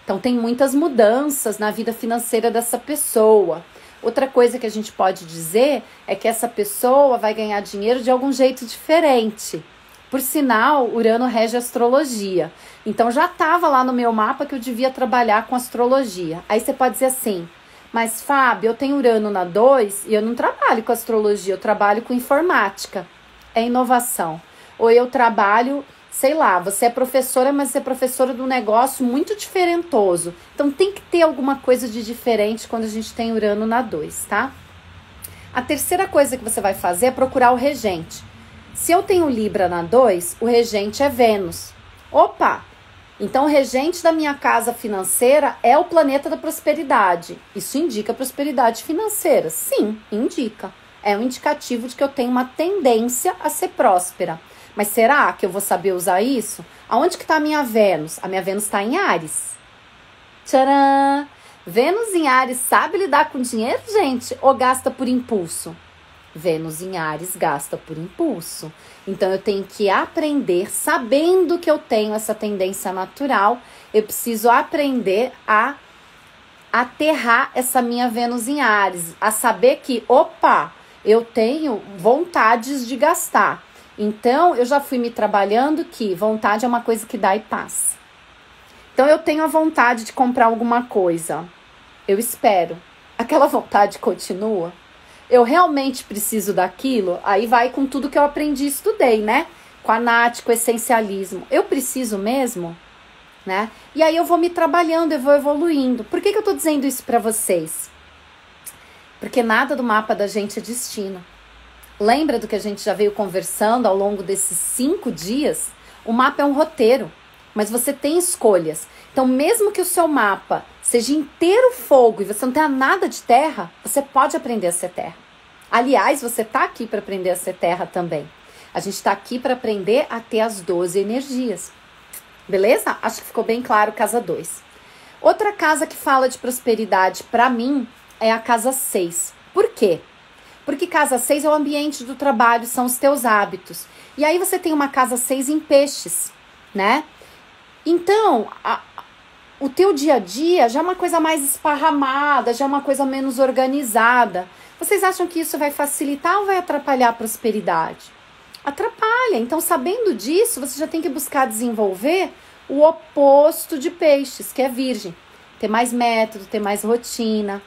Então tem muitas mudanças na vida financeira dessa pessoa. Outra coisa que a gente pode dizer é que essa pessoa vai ganhar dinheiro de algum jeito diferente. Por sinal, Urano rege a astrologia. Então já estava lá no meu mapa que eu devia trabalhar com astrologia. Aí você pode dizer assim, mas Fábio, eu tenho Urano na 2 e eu não trabalho com astrologia, eu trabalho com informática. É inovação. Ou eu trabalho, sei lá, você é professora, mas você é professora de um negócio muito diferentoso. Então tem que ter alguma coisa de diferente quando a gente tem Urano na 2, tá? A terceira coisa que você vai fazer é procurar o regente. Se eu tenho Libra na 2, o regente é Vênus. Opa! Então o regente da minha casa financeira é o planeta da prosperidade. Isso indica prosperidade financeira? Sim, indica. É um indicativo de que eu tenho uma tendência a ser próspera. Mas será que eu vou saber usar isso? Aonde que está a minha Vênus? A minha Vênus está em Áries. Tcharam! Vênus em Áries sabe lidar com dinheiro, gente? Ou gasta por impulso? Vênus em Áries gasta por impulso. Então eu tenho que aprender, sabendo que eu tenho essa tendência natural, eu preciso aprender a aterrar essa minha Vênus em Áries, a saber que, opa, eu tenho vontades de gastar. Então eu já fui me trabalhando que vontade é uma coisa que dá e passa. Então eu tenho a vontade de comprar alguma coisa. Eu espero. Aquela vontade continua. Eu realmente preciso daquilo, aí vai com tudo que eu aprendi e estudei, né? Com a Nath, com o essencialismo. Eu preciso mesmo, né? E aí eu vou me trabalhando, eu vou evoluindo. Por que eu tô dizendo isso pra vocês? Porque nada do mapa da gente é destino. Lembra do que a gente já veio conversando ao longo desses 5 dias? O mapa é um roteiro, mas você tem escolhas. Então, mesmo que o seu mapa seja inteiro fogo e você não tenha nada de terra, você pode aprender a ser terra. Aliás, você está aqui para aprender a ser terra também. A gente está aqui para aprender a ter as 12 energias. Beleza? Acho que ficou bem claro, casa 2. Outra casa que fala de prosperidade para mim é a casa 6. Por quê? Porque casa 6 é o ambiente do trabalho, são os teus hábitos. E aí você tem uma casa 6 em peixes, né? Então, o teu dia a dia já é uma coisa mais esparramada, já é uma coisa menos organizada. Vocês acham que isso vai facilitar ou vai atrapalhar a prosperidade? Atrapalha. Então, sabendo disso, você já tem que buscar desenvolver o oposto de peixes, que é virgem. Ter mais método, ter mais rotina.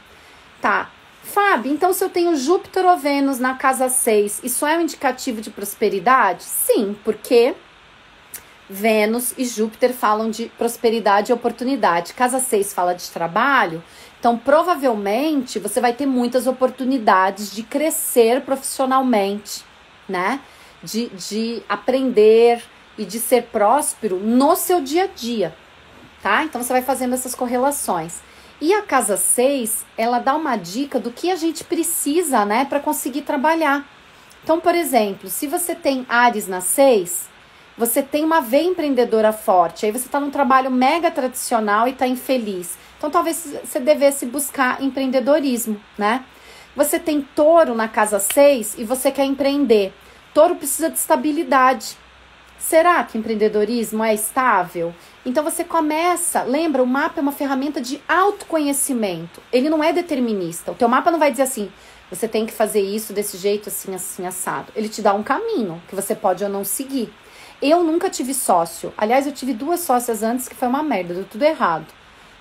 Tá. Fábio, então se eu tenho Júpiter ou Vênus na casa 6, isso é um indicativo de prosperidade? Sim, porque Vênus e Júpiter falam de prosperidade e oportunidade. Casa 6 fala de trabalho, então provavelmente você vai ter muitas oportunidades de crescer profissionalmente, né? De aprender e de ser próspero no seu dia a dia, tá? Então você vai fazendo essas correlações. E a casa 6, ela dá uma dica do que a gente precisa, né, para conseguir trabalhar. Então, por exemplo, se você tem Áries na 6, você tem uma veia empreendedora forte, aí você está num trabalho mega tradicional e está infeliz. Então, talvez você devesse buscar empreendedorismo, né? Você tem Touro na casa 6 e você quer empreender. Touro precisa de estabilidade. Será que empreendedorismo é estável? Então você começa, lembra, o mapa é uma ferramenta de autoconhecimento. Ele não é determinista. O teu mapa não vai dizer assim, você tem que fazer isso desse jeito, assim, assim, assado. Ele te dá um caminho que você pode ou não seguir. Eu nunca tive sócio. Aliás, eu tive 2 sócias antes que foi uma merda, deu tudo errado,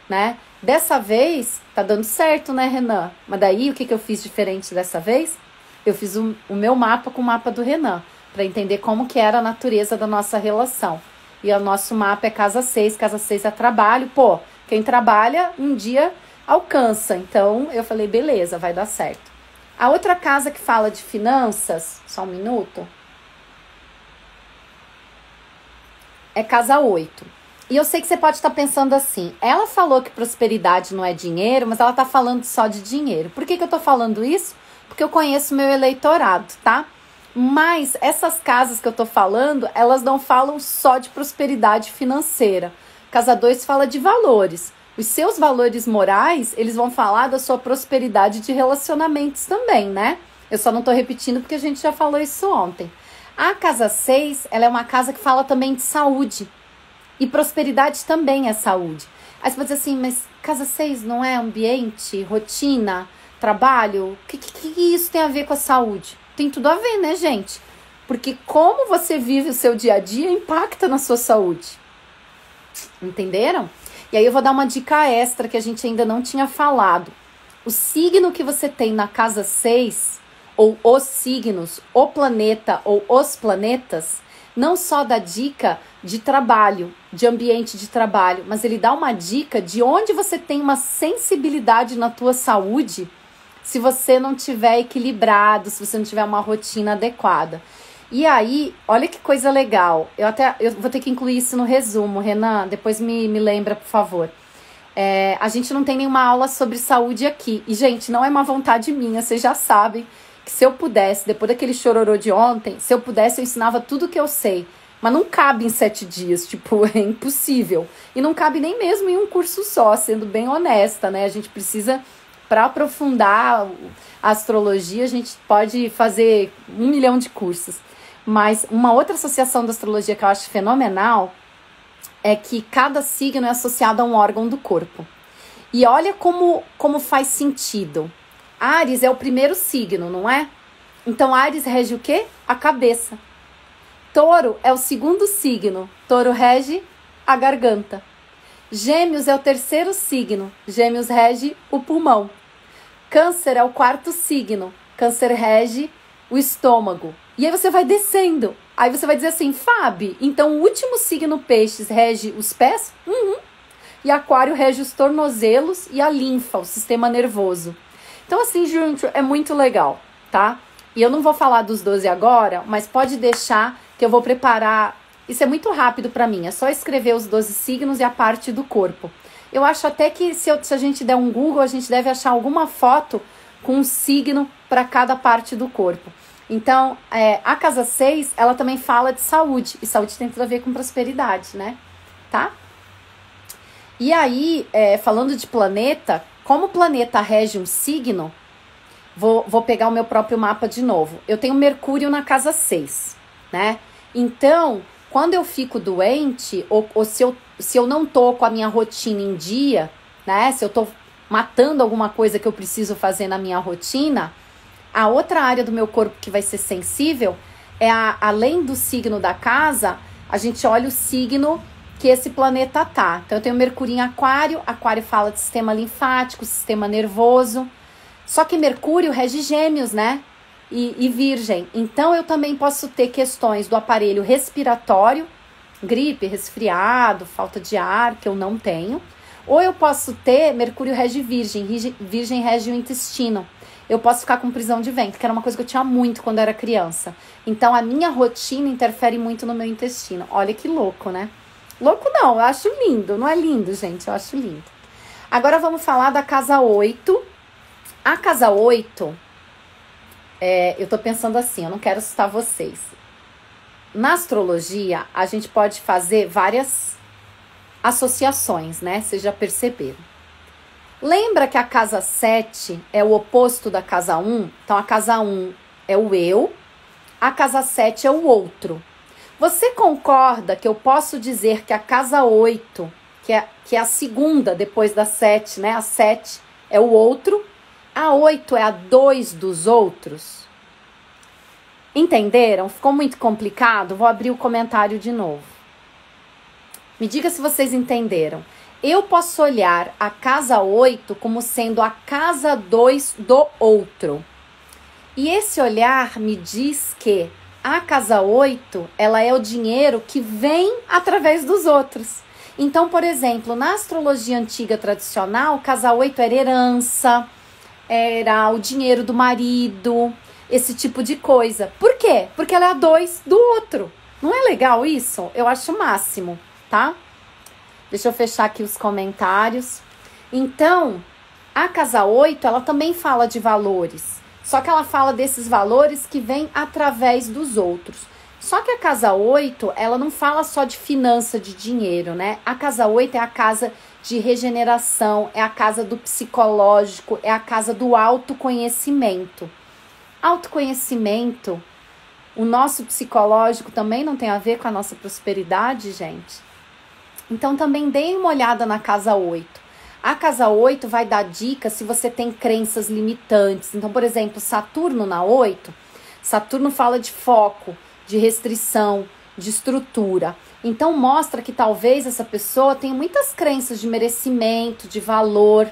né? Dessa vez, tá dando certo, né, Renan? Mas daí, o que eu fiz diferente dessa vez? Eu fiz o meu mapa com o mapa do Renan, para entender como que era a natureza da nossa relação. E o nosso mapa é casa 6 é trabalho. Pô, quem trabalha, um dia alcança. Então, eu falei, beleza, vai dar certo. A outra casa que fala de finanças, só um minuto, é casa 8. E eu sei que você pode estar pensando assim, ela falou que prosperidade não é dinheiro, mas ela tá falando só de dinheiro. Por que eu tô falando isso? Porque eu conheço meu eleitorado, tá? Mas essas casas que eu tô falando, elas não falam só de prosperidade financeira. Casa 2 fala de valores. Os seus valores morais, eles vão falar da sua prosperidade de relacionamentos também, né? Eu só não tô repetindo porque a gente já falou isso ontem. A casa 6, ela é uma casa que fala também de saúde. E prosperidade também é saúde. Aí você pode dizer assim, mas casa 6 não é ambiente, rotina, trabalho? O que isso tem a ver com a saúde? Tem tudo a ver, né, gente? Porque como você vive o seu dia a dia impacta na sua saúde. Entenderam? E aí eu vou dar uma dica extra que a gente ainda não tinha falado. O signo que você tem na casa 6, ou os signos, o planeta ou os planetas, não só dá dica de trabalho, de ambiente de trabalho, mas ele dá uma dica de onde você tem uma sensibilidade na tua saúde se você não tiver equilibrado, se você não tiver uma rotina adequada. E aí, olha que coisa legal. Eu vou ter que incluir isso no resumo, Renan, depois me lembra, por favor. A gente não tem nenhuma aula sobre saúde aqui. E, gente, não é uma vontade minha, vocês já sabem que se eu pudesse, depois daquele chororô de ontem, se eu pudesse, eu ensinava tudo que eu sei. Mas não cabe em 7 dias, tipo, é impossível. E não cabe nem mesmo em um curso só, sendo bem honesta, né? A gente precisa, para aprofundar a astrologia, a gente pode fazer 1 milhão de cursos. Mas uma outra associação da astrologia que eu acho fenomenal é que cada signo é associado a um órgão do corpo. E olha como faz sentido. Áries é o primeiro signo, não é? Então, Áries rege o quê? A cabeça. Touro é o segundo signo. Touro rege a garganta. Gêmeos é o terceiro signo. Gêmeos rege o pulmão. Câncer é o quarto signo. Câncer rege o estômago. E aí você vai descendo. Aí você vai dizer assim, Fábio, então o último signo peixes rege os pés? E aquário rege os tornozelos e a linfa, o sistema nervoso. Então assim, gente, é muito legal, tá? E eu não vou falar dos 12 agora, mas pode deixar que eu vou preparar. Isso é muito rápido pra mim, é só escrever os 12 signos e a parte do corpo. Eu acho até que se a gente der um Google, a gente deve achar alguma foto com um signo para cada parte do corpo. Então, a casa 6, ela também fala de saúde. E saúde tem tudo a ver com prosperidade, né? Tá? E aí, falando de planeta, como o planeta rege um signo, vou pegar o meu próprio mapa de novo. Eu tenho Mercúrio na casa 6, né? Então, quando eu fico doente, ou se eu não tô com a minha rotina em dia, né? Se eu tô matando alguma coisa que eu preciso fazer na minha rotina, a outra área do meu corpo que vai ser sensível é, além do signo da casa, a gente olha o signo que esse planeta tá. Então, eu tenho Mercúrio em Aquário. Aquário fala de sistema linfático, sistema nervoso. Só que Mercúrio rege Gêmeos, né? E Virgem. Então, eu também posso ter questões do aparelho respiratório, gripe, resfriado, falta de ar, que eu não tenho. Ou eu posso ter Mercúrio rege Virgem. Virgem rege o intestino. Eu posso ficar com prisão de ventre, que era uma coisa que eu tinha muito quando eu era criança. Então, a minha rotina interfere muito no meu intestino. Olha que louco, né? Louco não, eu acho lindo. Não é lindo, gente? Eu acho lindo. Agora, vamos falar da casa 8. A casa 8, eu tô pensando assim, eu não quero assustar vocês. Na astrologia, a gente pode fazer várias associações, né? Vocês já perceberam. Lembra que a casa 7 é o oposto da casa 1? Então, a casa 1 é o eu, a casa 7 é o outro. Você concorda que eu posso dizer que a casa 8, que é a segunda depois da 7, né? A 7 é o outro, a 8 é a 2 dos outros? Entenderam? Ficou muito complicado? Vou abrir o comentário de novo. Me diga se vocês entenderam. Eu posso olhar a casa 8 como sendo a casa 2 do outro. E esse olhar me diz que a casa 8, ela é o dinheiro que vem através dos outros. Então, por exemplo, na astrologia antiga tradicional, casa 8 era herança, era o dinheiro do marido, esse tipo de coisa. Por quê? Porque ela é a 2 do outro. Não é legal isso? Eu acho o máximo, tá? Deixa eu fechar aqui os comentários. Então, a casa 8, ela também fala de valores. Só que ela fala desses valores que vêm através dos outros. Só que a casa 8, ela não fala só de finança, de dinheiro, né? A casa 8 é a casa de regeneração, é a casa do psicológico, é a casa do autoconhecimento. Autoconhecimento, o nosso psicológico também não tem a ver com a nossa prosperidade, gente? Então também deem uma olhada na casa 8. A casa 8 vai dar dicas se você tem crenças limitantes. Então, por exemplo, Saturno na 8, Saturno fala de foco, de restrição, de estrutura. Então, mostra que talvez essa pessoa tenha muitas crenças de merecimento, de valor.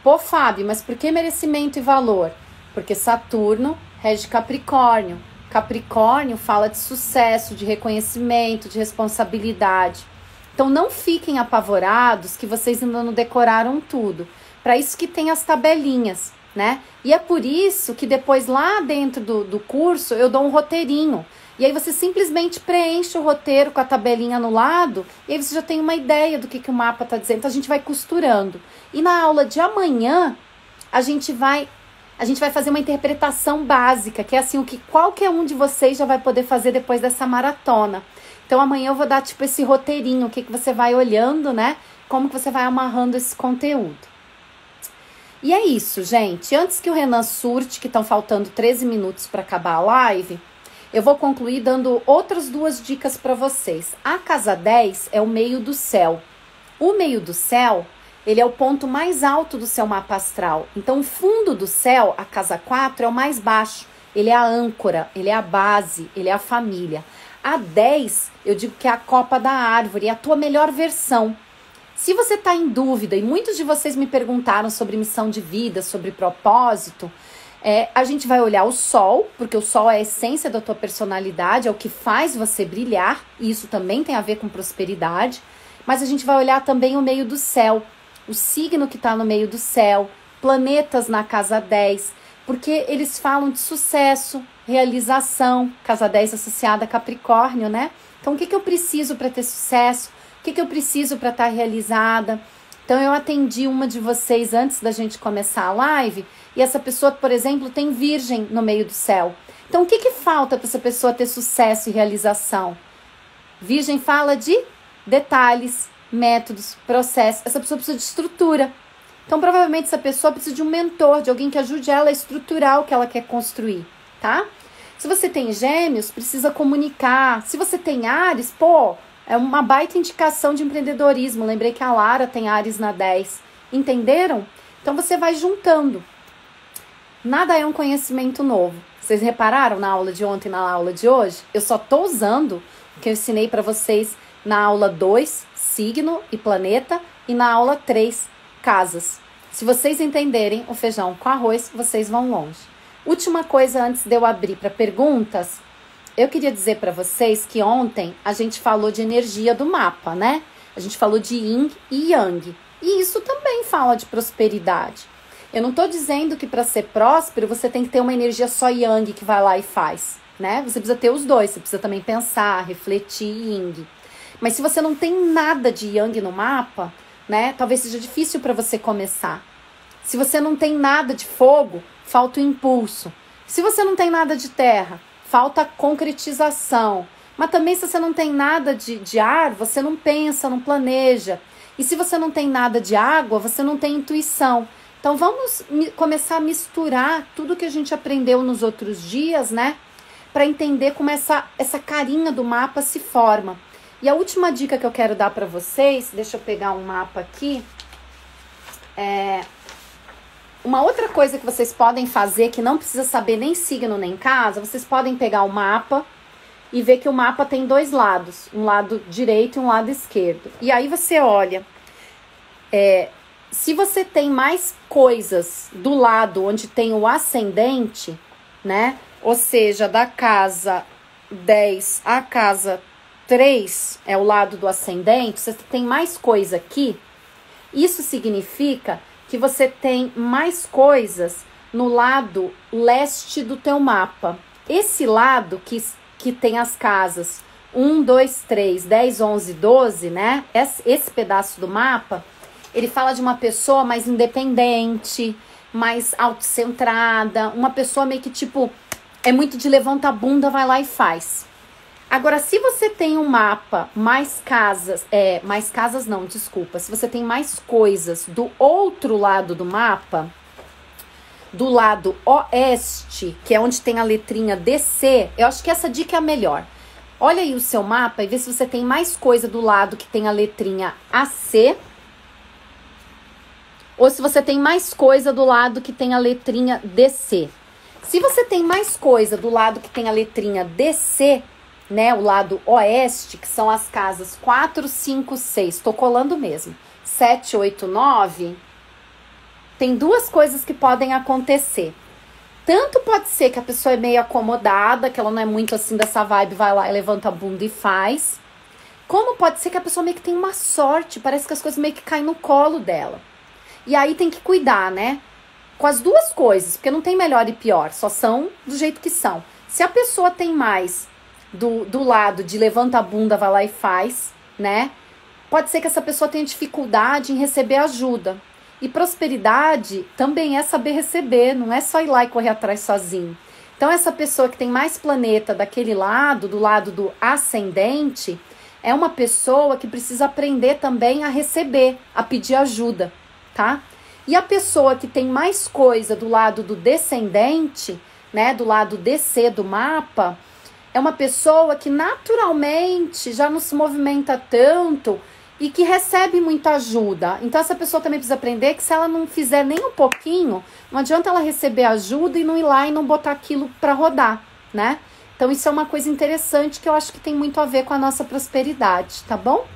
Pô, Fábio, mas por que merecimento e valor? Porque Saturno rege Capricórnio. Capricórnio fala de sucesso, de reconhecimento, de responsabilidade. Então, não fiquem apavorados que vocês ainda não decoraram tudo. Para isso que tem as tabelinhas, né? E é por isso que depois lá dentro do curso eu dou um roteirinho. E aí você simplesmente preenche o roteiro com a tabelinha no lado e aí você já tem uma ideia do que o mapa está dizendo. Então, a gente vai costurando. E na aula de amanhã, a gente vai fazer uma interpretação básica, que é assim, o que qualquer um de vocês já vai poder fazer depois dessa maratona. Então, amanhã eu vou dar, tipo, esse roteirinho, o que você vai olhando, né? Como que você vai amarrando esse conteúdo. E é isso, gente. Antes que o Renan surte, que estão faltando 13 minutos para acabar a live, eu vou concluir dando outras 2 dicas para vocês. A casa 10 é o meio do céu. O meio do céu, ele é o ponto mais alto do seu mapa astral. Então, o fundo do céu, a casa 4, é o mais baixo. Ele é a âncora, ele é a base, ele é a família. A 10, eu digo que é a copa da árvore, é a tua melhor versão. Se você está em dúvida, e muitos de vocês me perguntaram sobre missão de vida, sobre propósito, a gente vai olhar o sol, porque o sol é a essência da tua personalidade, é o que faz você brilhar, e isso também tem a ver com prosperidade, mas a gente vai olhar também o meio do céu, o signo que está no meio do céu, planetas na casa 10, porque eles falam de sucesso, realização, casa 10 associada a Capricórnio, né? Então, o que eu preciso para ter sucesso? O que eu preciso para estar realizada? Então, eu atendi uma de vocês antes da gente começar a live, e essa pessoa, por exemplo, tem Virgem no meio do céu. Então, o que falta para essa pessoa ter sucesso e realização? Virgem fala de detalhes, métodos, processos. Essa pessoa precisa de estrutura. Então, provavelmente, essa pessoa precisa de um mentor, de alguém que ajude ela a estruturar o que ela quer construir, tá? Se você tem Gêmeos, precisa comunicar. Se você tem Áries, é uma baita indicação de empreendedorismo. Lembrei que a Lara tem Áries na 10. Entenderam? Então, você vai juntando. Nada é um conhecimento novo. Vocês repararam na aula de ontem e na aula de hoje? Eu só tô usando o que eu ensinei para vocês na aula 2, signo e planeta, e na aula 3, casas. Se vocês entenderem o feijão com arroz, vocês vão longe. Última coisa antes de eu abrir para perguntas, eu queria dizer para vocês que ontem a gente falou de energia do mapa, né? A gente falou de Yin e Yang. E isso também fala de prosperidade. Eu não estou dizendo que para ser próspero você tem que ter uma energia só Yang que vai lá e faz, né? Você precisa ter os dois, você precisa também pensar, refletir Yin. Mas se você não tem nada de Yang no mapa, né? Talvez seja difícil para você começar. Se você não tem nada de fogo, falta o impulso. Se você não tem nada de terra, falta a concretização. Mas também se você não tem nada de ar, você não pensa, não planeja. E se você não tem nada de água, você não tem intuição. Então vamos começar a misturar tudo que a gente aprendeu nos outros dias, né? Para entender como essa carinha do mapa se forma. E a última dica que eu quero dar para vocês, deixa eu pegar um mapa aqui. Uma outra coisa que vocês podem fazer, que não precisa saber nem signo nem casa, vocês podem pegar o mapa e ver que o mapa tem 2 lados, um lado direito e um lado esquerdo. E aí você olha, se você tem mais coisas do lado onde tem o ascendente, né? Ou seja, da casa 10 à casa 3 é o lado do ascendente, você tem mais coisa aqui, isso significa que você tem mais coisas no lado leste do teu mapa. Esse lado que tem as casas 1, 2, 3, 10, 11, 12, né? Esse pedaço do mapa, ele fala de uma pessoa mais independente, mais autocentrada, uma pessoa meio que tipo, é muito de levanta a bunda, vai lá e faz. Agora, se você tem um mapa, mais casas não, desculpa, se você tem mais coisas do outro lado do mapa, do lado oeste, que é onde tem a letrinha DC, eu acho que essa dica é a melhor. Olha aí o seu mapa e vê se você tem mais coisa do lado que tem a letrinha AC, ou se você tem mais coisa do lado que tem a letrinha DC. Se você tem mais coisa do lado que tem a letrinha DC, né, o lado oeste, que são as casas 4, 5, 6, tô colando mesmo, 7, 8, 9, tem duas coisas que podem acontecer. Tanto pode ser que a pessoa é meio acomodada, que ela não é muito assim dessa vibe, vai lá e levanta a bunda e faz. Como pode ser que a pessoa meio que tem uma sorte, parece que as coisas meio que caem no colo dela. E aí tem que cuidar, né? Com as duas coisas, porque não tem melhor e pior, só são do jeito que são. Se a pessoa tem mais do lado de levanta a bunda, vai lá e faz, né? Pode ser que essa pessoa tenha dificuldade em receber ajuda. E prosperidade também é saber receber, não é só ir lá e correr atrás sozinho. Então essa pessoa que tem mais planeta daquele lado, do lado do ascendente, é uma pessoa que precisa aprender também a receber, a pedir ajuda, tá? E a pessoa que tem mais coisa do lado do descendente, né, do lado DC do mapa, é uma pessoa que naturalmente já não se movimenta tanto e que recebe muita ajuda. Então essa pessoa também precisa aprender que se ela não fizer nem um pouquinho, não adianta ela receber ajuda e não ir lá e não botar aquilo para rodar, né? Então isso é uma coisa interessante que eu acho que tem muito a ver com a nossa prosperidade, tá bom?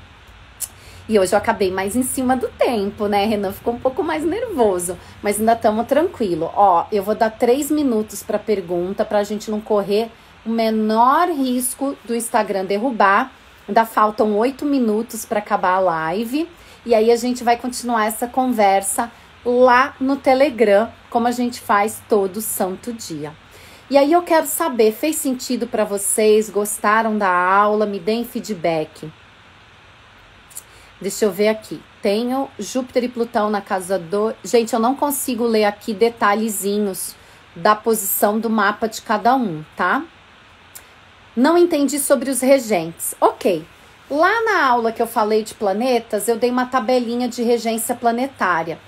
E hoje eu acabei mais em cima do tempo, né? Renan ficou um pouco mais nervoso, mas ainda estamos tranquilo. Ó, eu vou dar 3 minutos para pergunta, pra gente não correr o menor risco do Instagram derrubar. Ainda faltam 8 minutos para acabar a live. E aí a gente vai continuar essa conversa lá no Telegram, como a gente faz todo santo dia. E aí eu quero saber, fez sentido para vocês? Gostaram da aula? Me deem feedback. Deixa eu ver aqui. Tenho Júpiter e Plutão na casa do... Gente, eu não consigo ler aqui detalhezinhos da posição do mapa de cada um, tá? Não entendi sobre os regentes. Ok. Lá na aula que eu falei de planetas, eu dei uma tabelinha de regência planetária.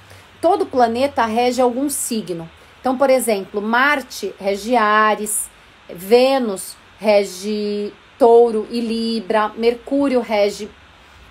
Todo planeta rege algum signo. Então, por exemplo, Marte rege Áries, Vênus rege Touro e Libra, Mercúrio rege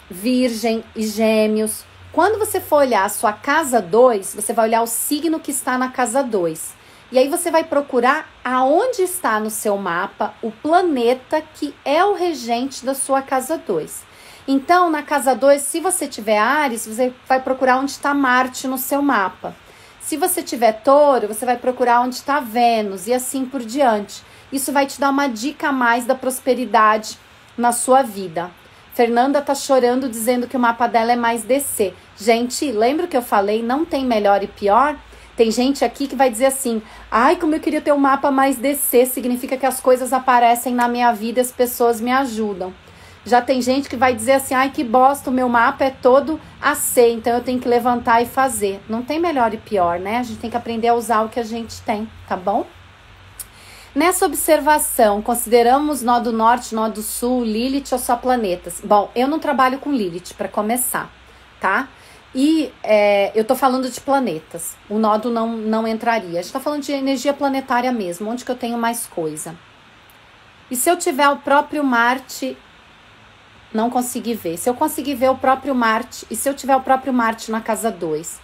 Virgem e Gêmeos. Quando você for olhar a sua casa 2, você vai olhar o signo que está na casa 2. E aí você vai procurar aonde está no seu mapa o planeta que é o regente da sua casa 2. Então, na casa 2, se você tiver Áries, você vai procurar onde está Marte no seu mapa. Se você tiver Touro, você vai procurar onde está Vênus e assim por diante. Isso vai te dar uma dica a mais da prosperidade na sua vida. Fernanda tá chorando dizendo que o mapa dela é mais DC. Gente, lembra que eu falei, não tem melhor e pior? Tem gente aqui que vai dizer assim, ai, como eu queria ter um mapa mais DC, significa que as coisas aparecem na minha vida e as pessoas me ajudam. Já tem gente que vai dizer assim, ai, que bosta, o meu mapa é todo AC, então eu tenho que levantar e fazer. Não tem melhor e pior, né? A gente tem que aprender a usar o que a gente tem, tá bom? Nessa observação, consideramos nó do norte, nó do sul, Lilith ou só planetas? Bom, eu não trabalho com Lilith para começar, tá? E eu tô falando de planetas, o nodo não entraria. A gente tá falando de energia planetária mesmo, onde que eu tenho mais coisa. E se eu tiver o próprio Marte, não consegui ver. Se eu conseguir ver o próprio Marte, e se eu tiver o próprio Marte na casa 2?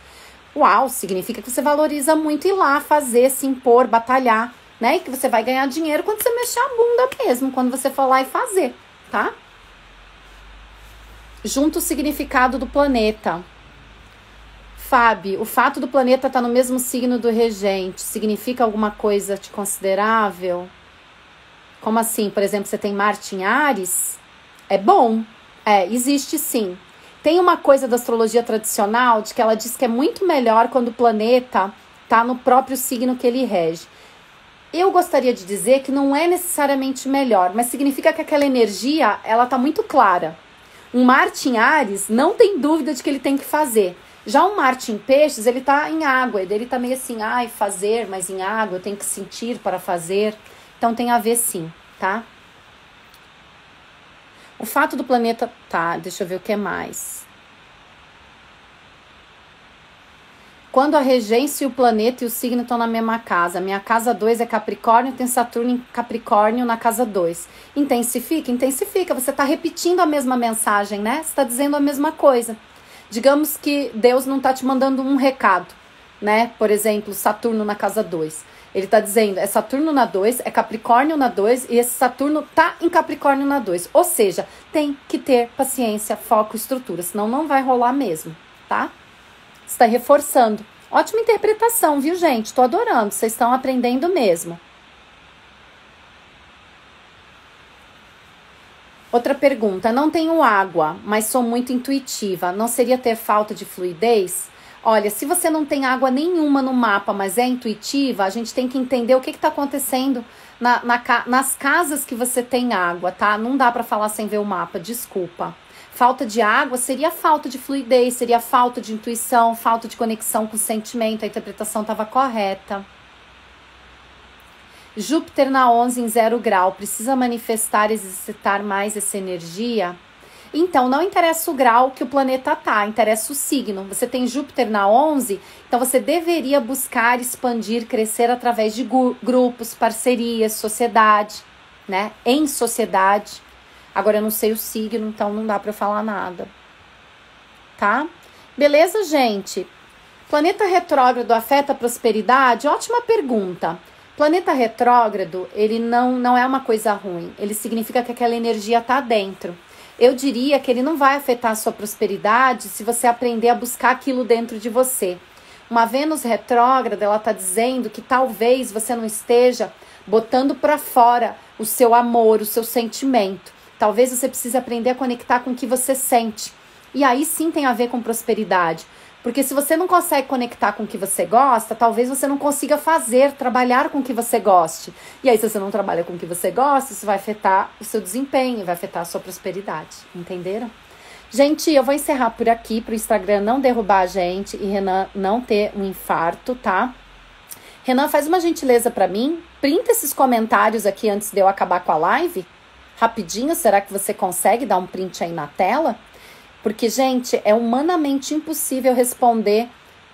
Uau, significa que você valoriza muito ir lá, fazer, se impor, batalhar, né? E que você vai ganhar dinheiro quando você mexer a bunda mesmo, quando você for lá e fazer, tá? Junto o significado do planeta. Fábio, o fato do planeta estar no mesmo signo do regente significa alguma coisa de considerável? Como assim? Por exemplo, você tem Marte em Áries? É bom. Existe sim. Tem uma coisa da astrologia tradicional de que ela diz que é muito melhor quando o planeta está no próprio signo que ele rege. eu gostaria de dizer que não é necessariamente melhor, mas significa que aquela energia, ela tá muito clara. Um Marte em Áries não tem dúvida de que ele tem que fazer. Já um Marte em Peixes, ele tá em água, ele tá meio assim, fazer, mas em água, eu tenho que sentir para fazer. Então tem a ver sim, tá? O fato do planeta... Tá, deixa eu ver o que mais. Quando a regência e o planeta e o signo estão na mesma casa. Minha casa 2 é Capricórnio, tem Saturno em Capricórnio na casa 2. Intensifica? Intensifica. Você está repetindo a mesma mensagem, né? Você está dizendo a mesma coisa. Digamos que Deus não está te mandando um recado, né? Por exemplo, Saturno na casa 2. Ele está dizendo, é Saturno na 2, é Capricórnio na 2 e esse Saturno tá em Capricórnio na 2. Ou seja, tem que ter paciência, foco, estrutura, senão não vai rolar mesmo, tá? Está reforçando. Ótima interpretação, viu, gente? Tô adorando. Vocês estão aprendendo mesmo. Outra pergunta. Não tenho água, mas sou muito intuitiva. Não seria ter falta de fluidez? Olha, se você não tem água nenhuma no mapa, mas é intuitiva, a gente tem que entender o que está acontecendo nas casas que você tem água, tá? Não dá para falar sem ver o mapa, desculpa. Falta de água seria falta de fluidez, seria falta de intuição, falta de conexão com o sentimento. A interpretação estava correta. Júpiter na 11 em 0 grau. Precisa manifestar e exercitar mais essa energia? Então, não interessa o grau que o planeta tá, interessa o signo. Você tem Júpiter na 11, então você deveria buscar expandir, crescer através de grupos, parcerias, sociedade, né? Em sociedade. Agora, eu não sei o signo, então não dá para eu falar nada. Tá? Beleza, gente? Planeta retrógrado afeta a prosperidade? Ótima pergunta. Planeta retrógrado, ele não é uma coisa ruim. Ele significa que aquela energia tá dentro. Eu diria que ele não vai afetar a sua prosperidade se você aprender a buscar aquilo dentro de você. Uma Vênus retrógrada, ela tá dizendo que talvez você não esteja botando para fora o seu amor, o seu sentimento. Talvez você precise aprender a conectar com o que você sente. E aí sim tem a ver com prosperidade. Porque se você não consegue conectar com o que você gosta, talvez você não consiga trabalhar com o que você goste. E aí, se você não trabalha com o que você gosta, isso vai afetar o seu desempenho, vai afetar a sua prosperidade. Entenderam? Gente, eu vou encerrar por aqui, para o Instagram não derrubar a gente e Renan não ter um infarto, tá? Renan, faz uma gentileza para mim. Printa esses comentários aqui antes de eu acabar com a live. Rapidinho, será que você consegue dar um print aí na tela? Porque, gente, é humanamente impossível responder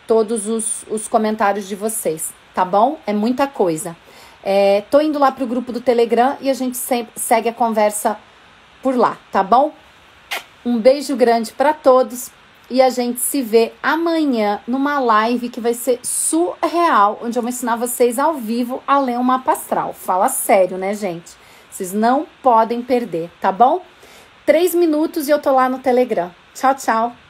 todos os comentários de vocês, tá bom? É muita coisa. Tô indo lá pro grupo do Telegram e a gente sempre segue a conversa por lá, tá bom? Um beijo grande para todos e a gente se vê amanhã numa live que vai ser surreal, onde eu vou ensinar vocês ao vivo a ler um mapa astral. Fala sério, né, gente? Vocês não podem perder, tá bom? 3 minutos e eu tô lá no Telegram. Tchau, tchau.